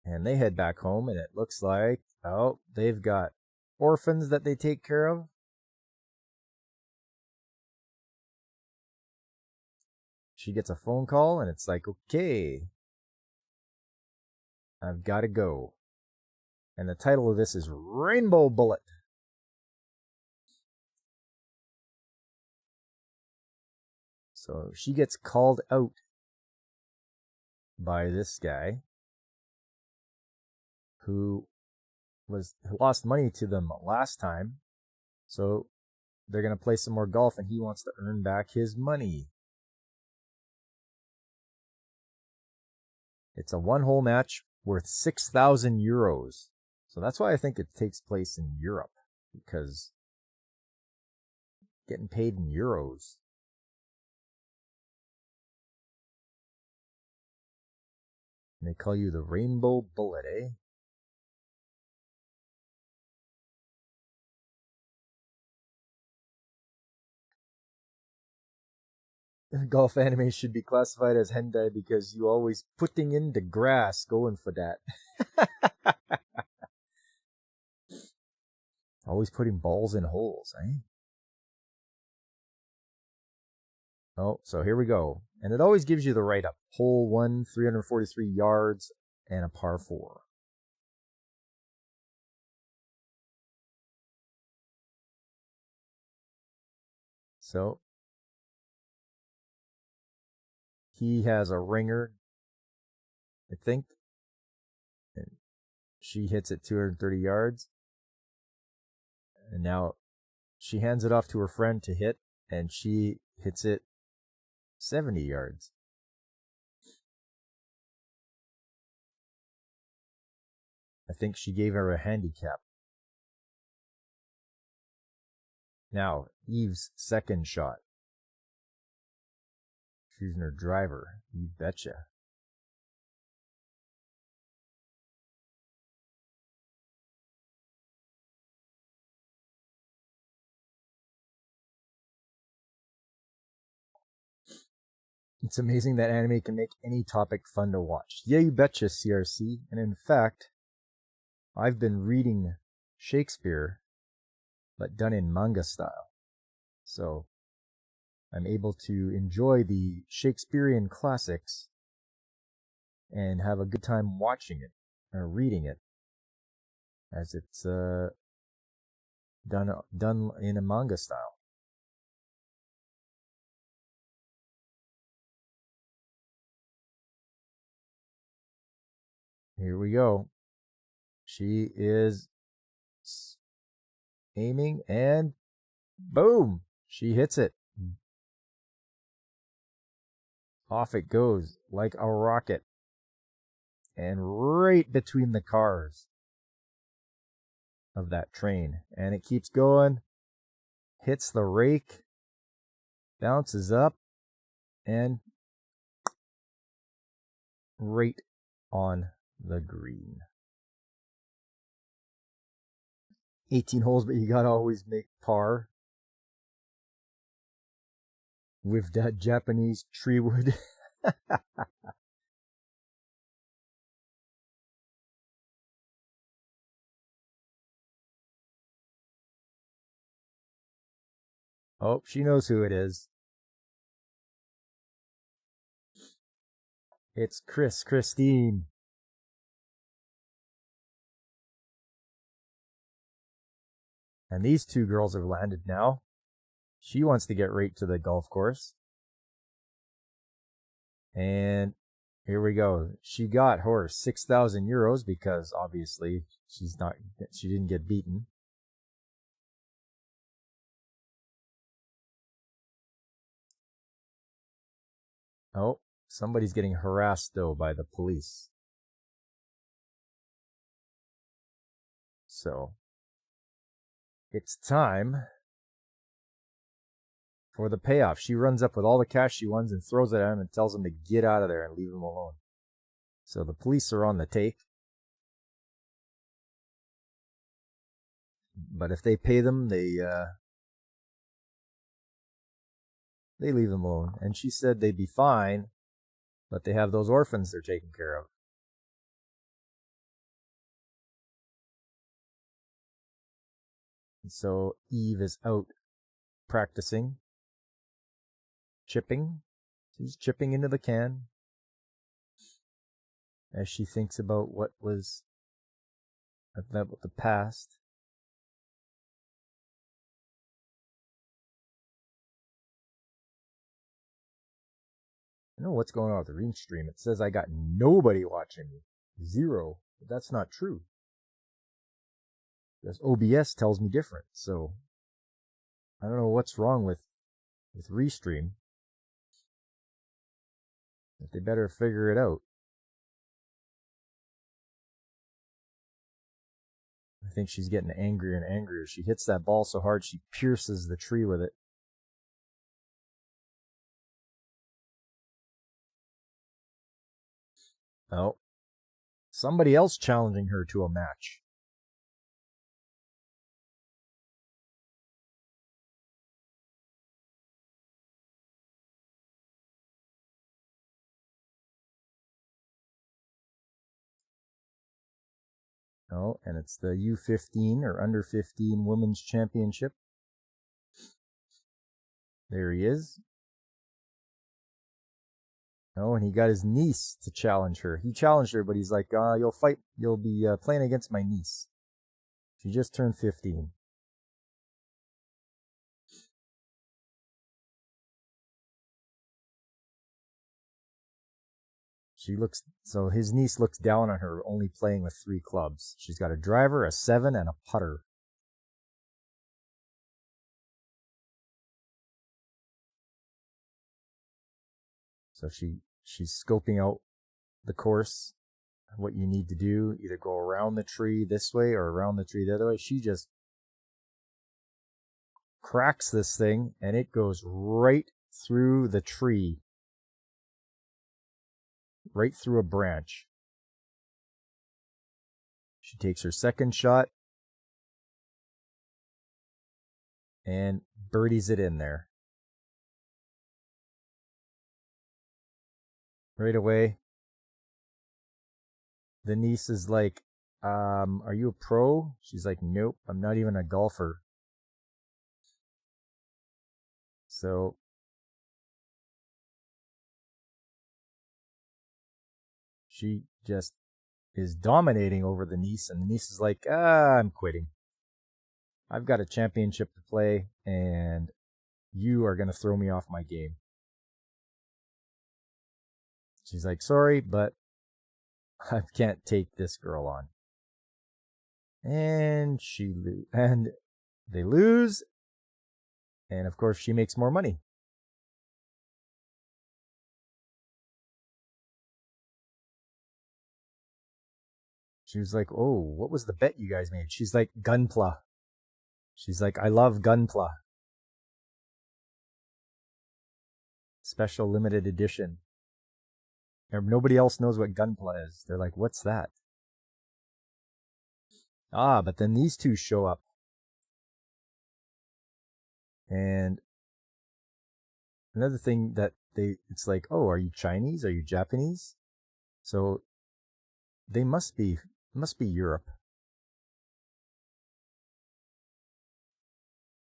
And they head back home, and it looks like, oh, they've got orphans that they take care of. She gets a phone call, and it's like, okay, I've got to go. And the title of this is Rainbow Bullet. So she gets called out by this guy who lost money to them last time. So they're going to play some more golf, and he wants to earn back his money. It's a one-hole match worth 6,000 euros. So that's why I think it takes place in Europe, because getting paid in euros. And they call you the Rainbow Bullet, eh? Golf anime should be classified as hentai because you always putting in the grass going for that. Always putting balls in holes, eh? Oh, so here we go. And it always gives you the write-up. Hole 1, 343 yards, and a par 4. So, he has a ringer, I think. And she hits it 230 yards. And now she hands it off to her friend to hit, and she hits it 70 yards. I think she gave her a handicap. Now, Eve's second shot. She's using her driver. You betcha. It's amazing that anime can make any topic fun to watch. Yeah, you betcha, CRC. And in fact, I've been reading Shakespeare, but done in manga style. So I'm able to enjoy the Shakespearean classics and have a good time watching it or reading it, as it's done in a manga style. Here we go. She is aiming, and boom, she hits it. Off it goes like a rocket, and right between the cars of that train. And it keeps going, hits the rake, bounces up, and right on the green. 18 holes, but you gotta always make par with that Japanese tree wood. Oh, she knows who it is. It's Christine. And these two girls have landed now. She wants to get right to the golf course. And here we go. She got her 6,000 euros because obviously she didn't get beaten. Oh, somebody's getting harassed though by the police. So it's time for the payoff. She runs up with all the cash she wants and throws it at him and tells him to get out of there and leave him alone. So the police are on the take. But if they pay them, they leave them alone. And she said they'd be fine, but they have those orphans they're taking care of. So Eve is out practicing, chipping. She's chipping into the can as she thinks about what was about the past. I know what's going on with the Ring stream. It says I got nobody watching me. 0. But that's not true. Because OBS tells me different. So I don't know what's wrong with Restream. But they better figure it out. I think she's getting angrier and angrier. She hits that ball so hard she pierces the tree with it. Oh. Somebody else challenging her to a match. Oh, and it's the U15 or under 15 Women's Championship. There he is. Oh, and he got his niece to challenge her. He challenged her, but he's like, you'll be playing against my niece. She just turned 15. So his niece looks down on her, only playing with 3 clubs. She's got a driver, a 7, and a putter. So she's scoping out the course, what you need to do, either go around the tree this way or around the tree the other way. She just cracks this thing, and it goes right through the tree, right through a branch. She takes her second shot and birdies it in there. Right away, the niece is like, are you a pro? She's like, nope, I'm not even a golfer. So she just is dominating over the niece, and the niece is like, I'm quitting. I've got a championship to play, and you are going to throw me off my game. She's like, sorry, but I can't take this girl on. And they lose, and of course she makes more money. She was like, oh, what was the bet you guys made? She's like, Gunpla. She's like, I love Gunpla. Special limited edition. And nobody else knows what Gunpla is. They're like, what's that? But then these two show up. And another thing that it's like, oh, are you Chinese? Are you Japanese? So they must be Europe.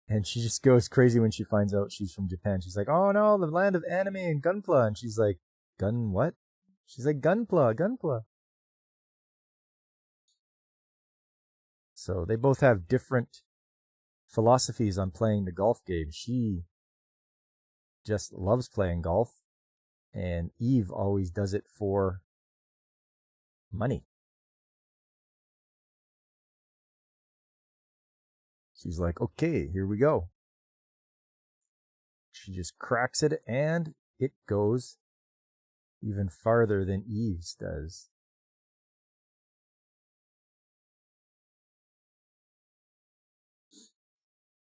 And she just goes crazy when she finds out she's from Japan. She's like, oh no, the land of anime and Gunpla. And she's like, gun what? She's like, Gunpla. So they both have different philosophies on playing the golf game. She just loves playing golf, and Eve always does it for money. She's like, okay, here we go. She just cracks it, and it goes even farther than Eve's does.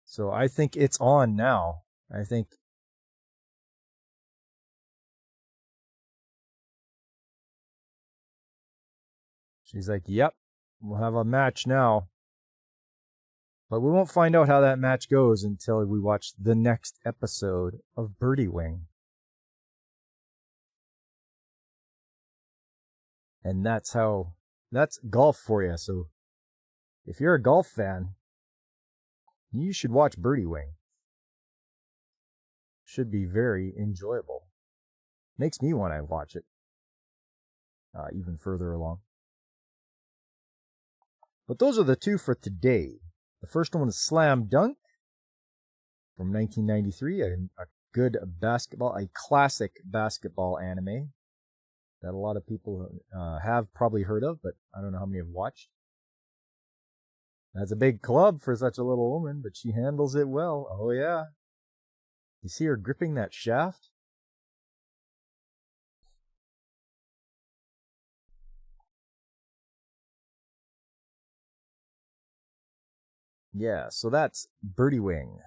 So I think it's on now. I think she's like, yep, we'll have a match now. But we won't find out how that match goes until we watch the next episode of Birdie Wing. And that's golf for you. So if you're a golf fan, You should watch Birdie Wing. Should be very enjoyable. Makes me want to watch it even further along. But those are the two for today. The first one is Slam Dunk from 1993, a good basketball, a classic basketball anime that a lot of people have probably heard of, but I don't know how many have watched. That's a big club for such a little woman, but she handles it well. Oh, yeah. You see her gripping that shaft? Yeah, so that's Birdie Wing.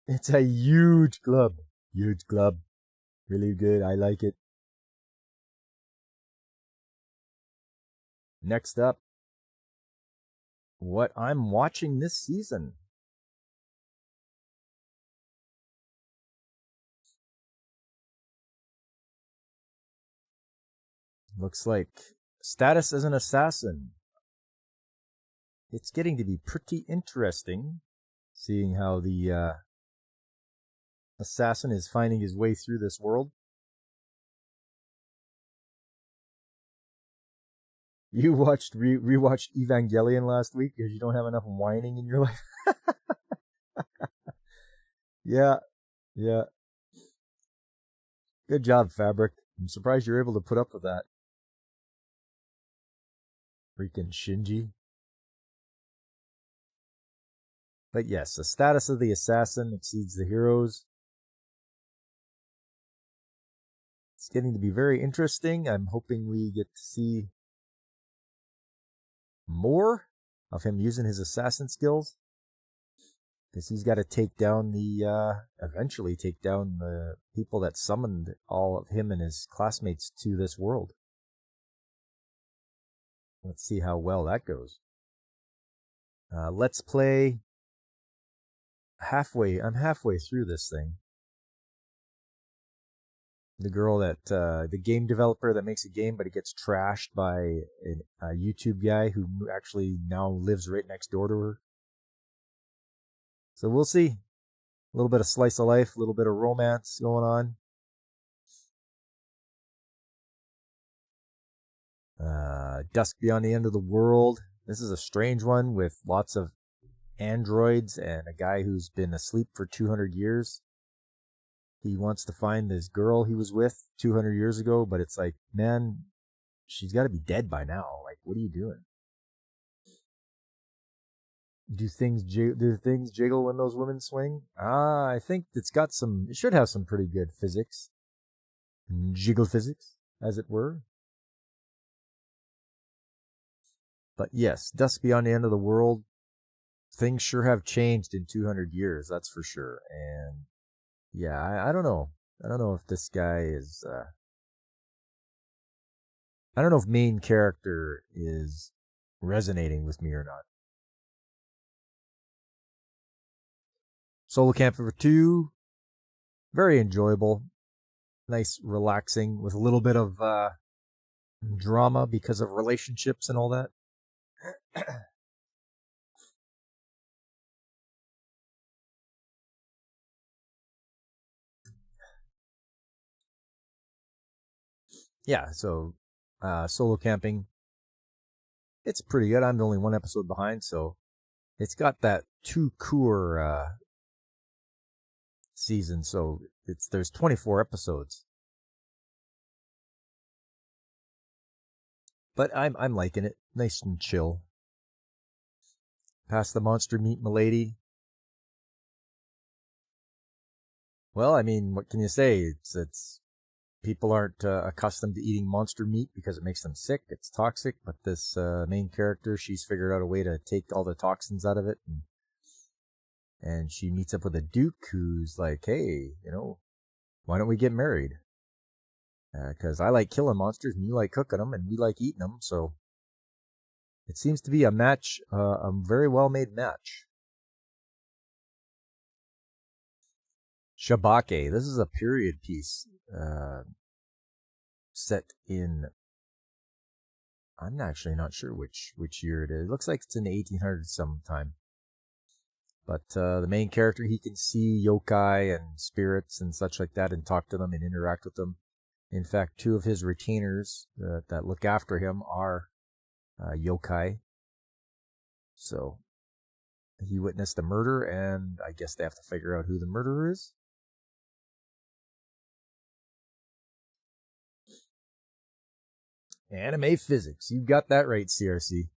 It's a huge club. Huge club. Really good. I like it. Next up, what I'm watching this season. Looks like Status as an Assassin. It's getting to be pretty interesting, seeing how the assassin is finding his way through this world. You rewatched Evangelion last week because you don't have enough whining in your life. Yeah. Good job, Fabric. I'm surprised you're able to put up with that. Freaking Shinji. But yes, the status of the assassin exceeds the heroes. It's getting to be very interesting. I'm hoping we get to see more of him using his assassin skills. Because he's got to take down eventually take down the people that summoned all of him and his classmates to this world. Let's see how well that goes. Let's play halfway. I'm halfway through this thing. The girl the game developer that makes a game, but it gets trashed by a YouTube guy who actually now lives right next door to her. So we'll see. A little bit of slice of life, a little bit of romance going on. Dusk Beyond the End of the World. This is a strange one with lots of androids and a guy who's been asleep for 200 years. He wants to find this girl he was with 200 years ago, but it's like, man, she's got to be dead by now. Like, what are you doing? Do things jiggle when those women swing? I think it should have some pretty good physics. Jiggle physics, as it were. But yes, Dusk Beyond the End of the World, things sure have changed in 200 years, that's for sure. And yeah, I don't know. I don't know if this guy is... I don't know if main character is resonating with me or not. Solo Camper 2, very enjoyable. Nice, relaxing, with a little bit of drama because of relationships and all that. Yeah, so Solo Camping, it's pretty good. I'm only one episode behind, so it's got that two cour season, so there's 24 episodes. But I'm liking it. Nice and chill. Past the monster meat, milady. Well, I mean, what can you say? It's people aren't accustomed to eating monster meat because it makes them sick. It's toxic. But this main character, she's figured out a way to take all the toxins out of it, and she meets up with a duke who's like, "Hey, why don't we get married? Because I like killing monsters and you like cooking them and we like eating them. So it seems to be a match, a very well made match." Shabake. This is a period piece set in I'm actually not sure which year it is. It looks like it's in the 1800s sometime. But the main character, he can see yokai and spirits and such like that and talk to them and interact with them. In fact, 2 of his retainers that look after him are yokai. So he witnessed a murder, and I guess they have to figure out who the murderer is. Anime physics. You got that right, CRC.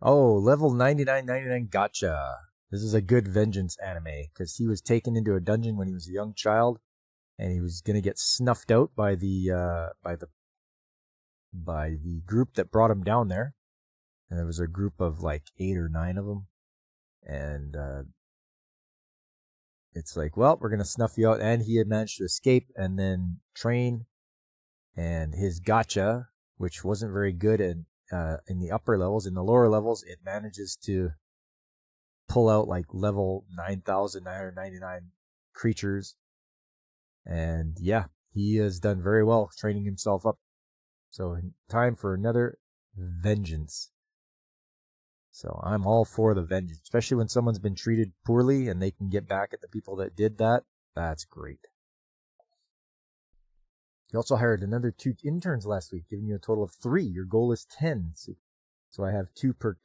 Oh, level 9999 gotcha. This is a good vengeance anime, because he was taken into a dungeon when he was a young child, and he was going to get snuffed out by the group that brought him down there. And there was a group of like 8 or 9 of them. And it's like, well, we're going to snuff you out. And he had managed to escape and then train. And his gotcha, which wasn't very good in the upper levels, in the lower levels, it manages to pull out like level 9,999 creatures. And yeah, he has done very well training himself up. So time for another vengeance. So I'm all for the vengeance, especially when someone's been treated poorly and they can get back at the people that did that. That's great. You also hired another 2 interns last week, giving you a total of 3. Your goal is 10. So I have 2 per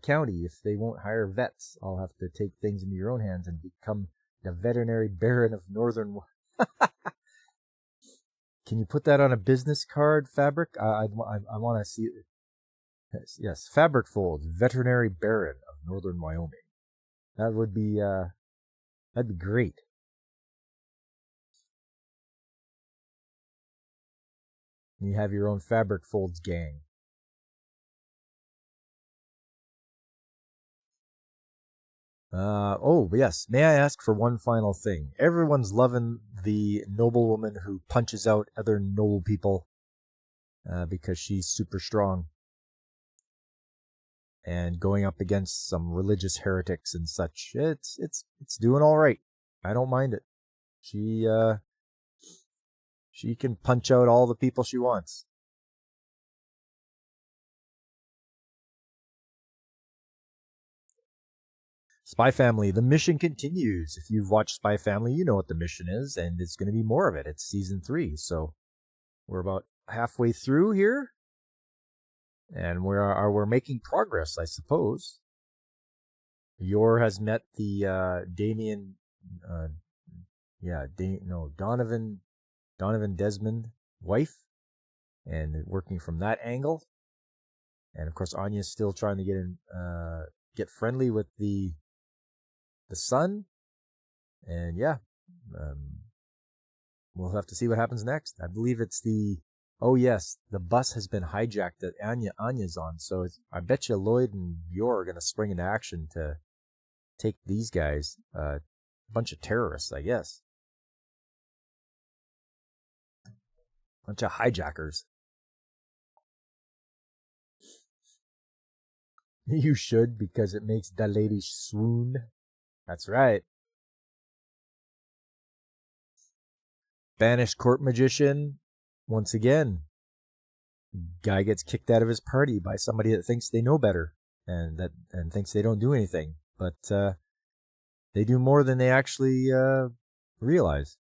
county. If they won't hire vets, I'll have to take things into your own hands and become the veterinary baron of Northern. Can you put that on a business card, Fabric? I want to see it. Yes, Fabric Folds, veterinary baron of Northern Wyoming. That would be that'd be great. You have your own Fabric Folds gang. Oh, yes. May I ask for one final thing? Everyone's loving the noblewoman who punches out other noble people because she's super strong. And going up against some religious heretics and such. It's doing all right. I don't mind it. She can punch out all the people she wants. Spy Family, the mission continues. If you've watched Spy Family, you know what the mission is, and it's going to be more of it. It's season 3, so we're about halfway through here, and we're making progress, I suppose. Yor has met the Donovan Desmond wife, and working from that angle. And of course, Anya's still trying to get friendly with the son. And yeah, we'll have to see what happens next. I believe it's the bus has been hijacked that Anya's on. So I bet you Lloyd and Yor are going to spring into action to take these guys, a bunch of terrorists, I guess. Bunch of hijackers. You should, because it makes the lady swoon. That's right. Banished court magician. Once again, guy gets kicked out of his party by somebody that thinks they know better and thinks they don't do anything, but they do more than they actually realize.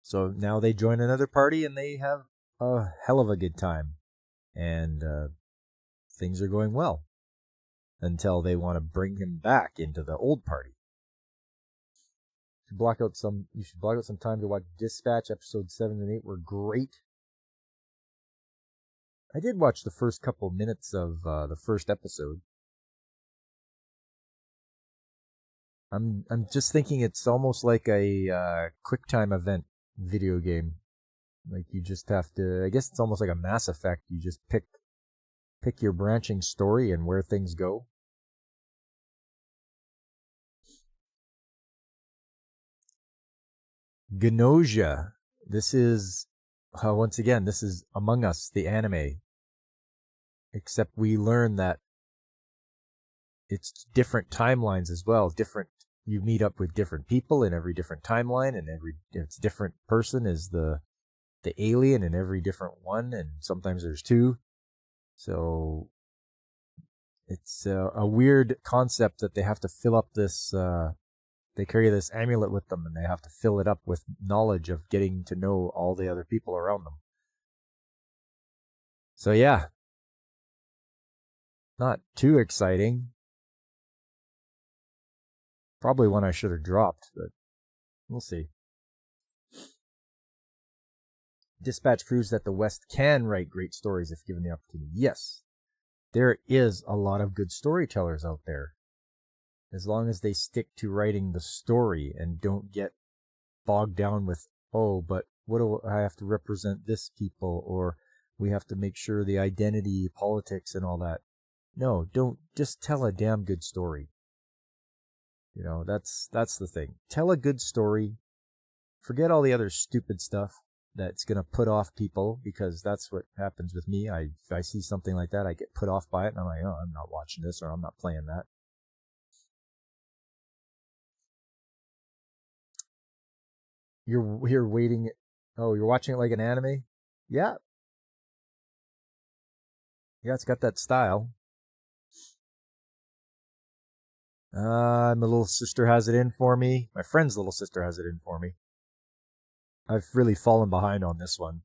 So now they join another party and they have a hell of a good time, and things are going well until they want to bring him back into the old party. You should block out some time to watch Dispatch. Episodes 7 and 8 were great. I did watch the first couple minutes of the first episode. I'm just thinking it's almost like a QuickTime event video game. Like you just have to, I guess it's almost like a Mass Effect. You just pick your branching story and where things go. Gnosia. This is, once again, this is Among Us, the anime. Except we learn that it's different timelines as well. You meet up with different people in every different timeline, and it's different person is the the alien in every different one, and sometimes there's two. So it's a weird concept that they have to fill up this. They carry this amulet with them, and they have to fill it up with knowledge of getting to know all the other people around them. So yeah, not too exciting. Probably one I should have dropped, but we'll see. Dispatch proves that the West can write great stories if given the opportunity. Yes, there is a lot of good storytellers out there. As long as they stick to writing the story and don't get bogged down with, oh, but what do I have to represent this people, or we have to make sure the identity, politics, and all that. No, don't. Just tell a damn good story. You know, that's the thing. Tell a good story. Forget all the other stupid stuff that's going to put off people, because that's what happens with me. If I see something like that, I get put off by it, and I'm like, oh, I'm not watching this, or I'm not playing that. You're here waiting. Oh, you're watching it like an anime? Yeah. Yeah, it's got that style. My little sister has it in for me. My friend's little sister has it in for me. I've really fallen behind on this one.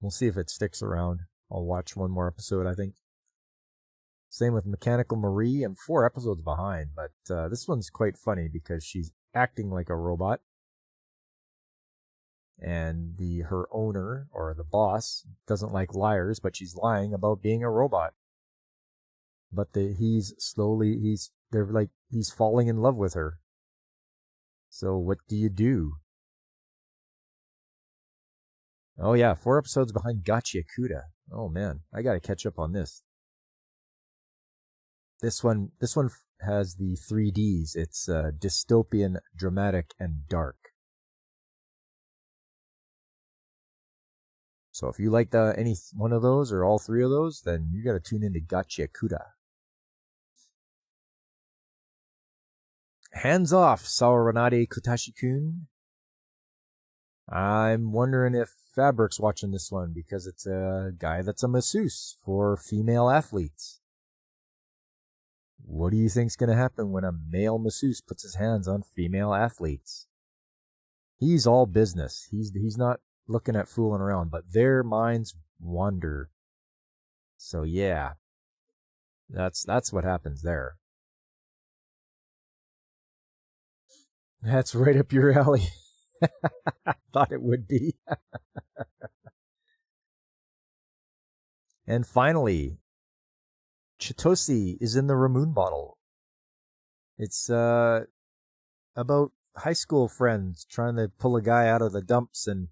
We'll see if it sticks around. I'll watch one more episode, I think. Same with Mechanical Marie. I'm 4 episodes behind, but this one's quite funny because she's acting like a robot. And her owner, or the boss, doesn't like liars, but she's lying about being a robot. But he's falling in love with her. So what do you do? Oh yeah, 4 episodes behind Gachiakuda. Oh man, I gotta catch up on this. This one has the 3Ds. It's dystopian, dramatic, and dark. So if you like any one of those or all 3 of those, then you gotta tune into Gachiakuda. Hands off, Sawaranade Kotashi-kun. I'm wondering if Fabric's watching this one, because it's a guy that's a masseuse for female athletes. What do you think's going to happen when a male masseuse puts his hands on female athletes? He's all business. He's not looking at fooling around, but their minds wander. So yeah, that's what happens there. That's right up your alley. I thought it would be. And finally, Chitose is in the Ramoon bottle. It's about high school friends trying to pull a guy out of the dumps and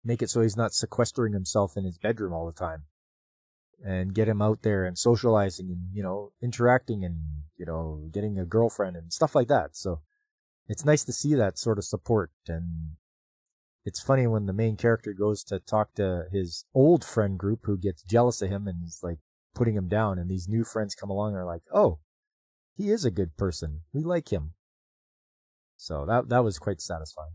make it so he's not sequestering himself in his bedroom all the time, and get him out there and socializing and, interacting and, getting a girlfriend and stuff like that. So it's nice to see that sort of support. And it's funny when the main character goes to talk to his old friend group who gets jealous of him and is like putting him down, and these new friends come along and are like, oh, he is a good person. We like him. So that was quite satisfying.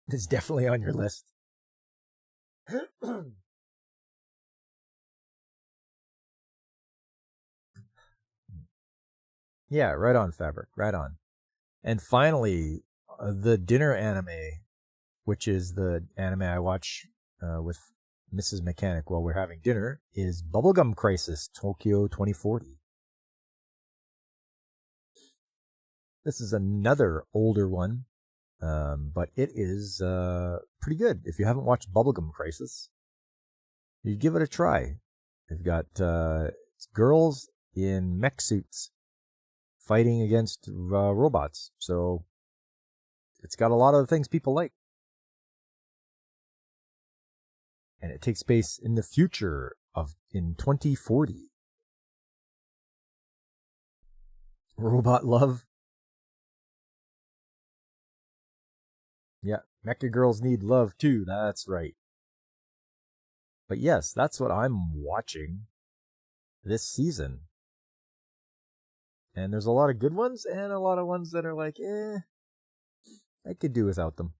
It's definitely on your list. Yeah, right on, Fabric. Right on. And finally, the dinner anime, which is the anime I watch with Mrs. Mechanic while we're having dinner, is Bubblegum Crisis Tokyo 2040. This is another older one, but it is pretty good. If you haven't watched Bubblegum Crisis, you give it a try. They've got girls in mech suits fighting against robots. So it's got a lot of the things people like. And it takes place in the future in 2040. Robot love. Yeah, mecha girls need love too. That's right. But yes, that's what I'm watching this season. And there's a lot of good ones and a lot of ones that are like, I could do without them.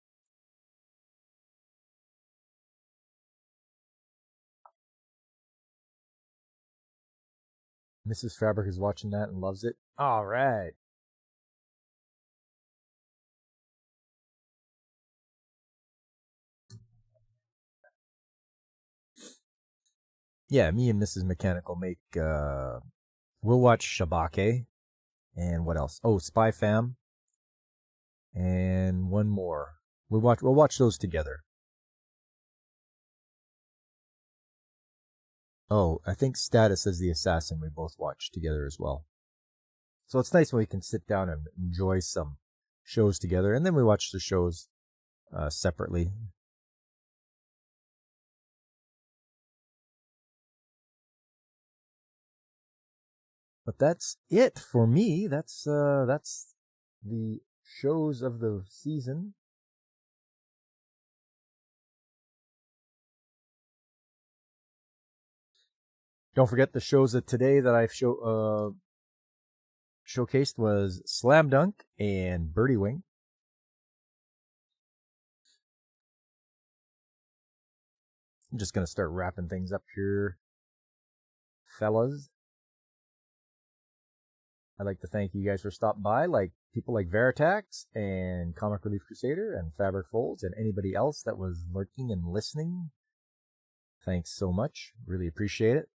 Mrs. Fabric is watching that and loves it. All right. Yeah, me and Mrs. Mechanical make, we'll watch Shabake. And what else? Oh, Spy Fam. And one more. We'll watch those together. Oh, I think Status as the Assassin we both watch together as well. So it's nice when we can sit down and enjoy some shows together, and then we watch the shows separately. But that's it for me. That's the shows of the season. Don't forget the shows of today that I've showcased was Slam Dunk and Birdie Wing. I'm just going to start wrapping things up here, fellas. I'd like to thank you guys for stopping by, like people like Veritax and Comic Relief Crusader and Fabric Folds and anybody else that was lurking and listening. Thanks so much. Really appreciate it.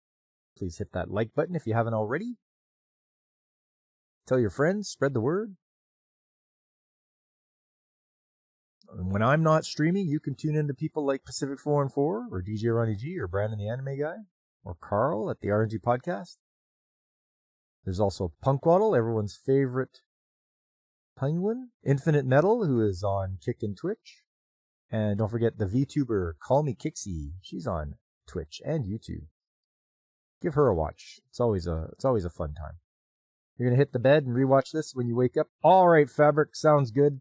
Please hit that like button if you haven't already. Tell your friends, spread the word. When I'm not streaming, you can tune in to people like Pacific 414 or DJ Ronnie G or Brandon the Anime Guy or Carl at the RNG Podcast. There's also Punkwaddle, everyone's favorite penguin. Infinite Metal, who is on Kick and Twitch. And don't forget the VTuber Call Me Kixie. She's on Twitch and YouTube. Give her a watch. It's always a fun time. You're gonna hit the bed and rewatch this when you wake up. All right, Fabric, sounds good.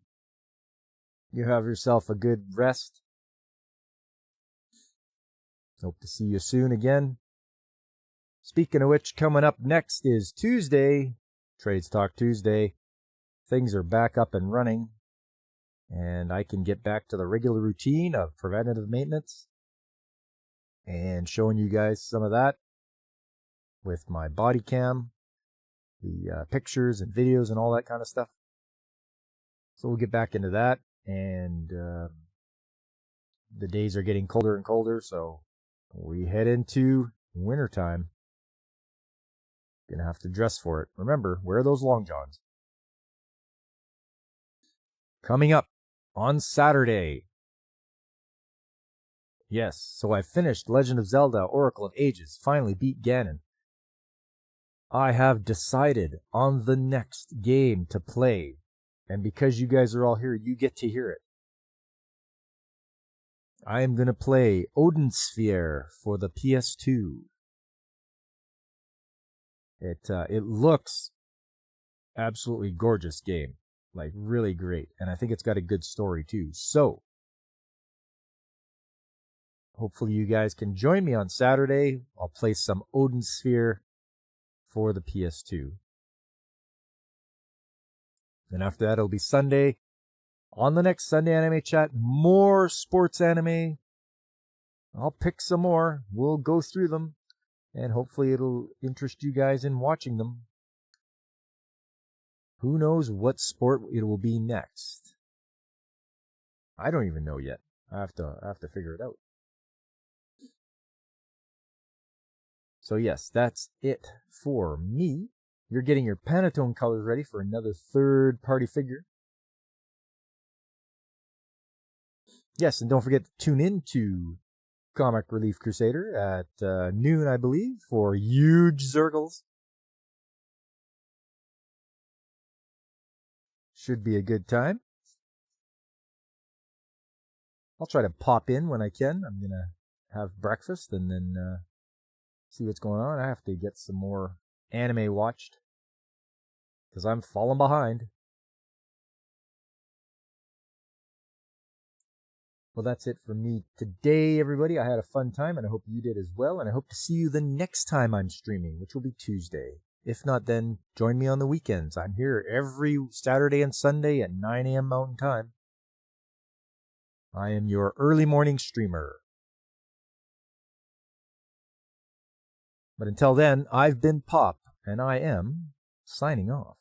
You have yourself a good rest. Hope to see you soon again. Speaking of which, coming up next is Tuesday, Trades Talk Tuesday. Things are back up and running, and I can get back to the regular routine of preventative maintenance and showing you guys some of that with my body cam, the pictures and videos and all that kind of stuff. So we'll get back into that, and the days are getting colder and colder, so we head into wintertime. Gonna have to dress for it. Remember, wear those long johns. Coming up on Saturday. Yes, so I finished Legend of Zelda Oracle of Ages, finally beat Ganon. I have decided on the next game to play, and because you guys are all here, you get to hear it. I am going to play Odin Sphere for the PS2. It looks absolutely gorgeous game, like really great, and I think it's got a good story too. So hopefully you guys can join me on Saturday. I'll play some Odin Sphere for the PS2. Then after that, it'll be Sunday. On the next Sunday Anime Chat, more sports anime. I'll pick some more. We'll go through them, and hopefully it'll interest you guys in watching them. Who knows what sport it will be next? I don't even know yet. I have to figure it out. So yes, that's it for me. You're getting your Pantone colors ready for another third-party figure. Yes, and don't forget to tune in to Comic Relief Crusader at noon, I believe, for huge Zergles. Should be a good time. I'll try to pop in when I can. I'm going to have breakfast and then see what's going on. I have to get some more anime watched because I'm falling behind. Well, that's it for me today, everybody. I had a fun time, and I hope you did as well. And I hope to see you the next time I'm streaming, which will be Tuesday. If not, then join me on the weekends. I'm here every Saturday and Sunday at 9 a.m. Mountain Time. I am your early morning streamer. But until then, I've been Pop, and I am signing off.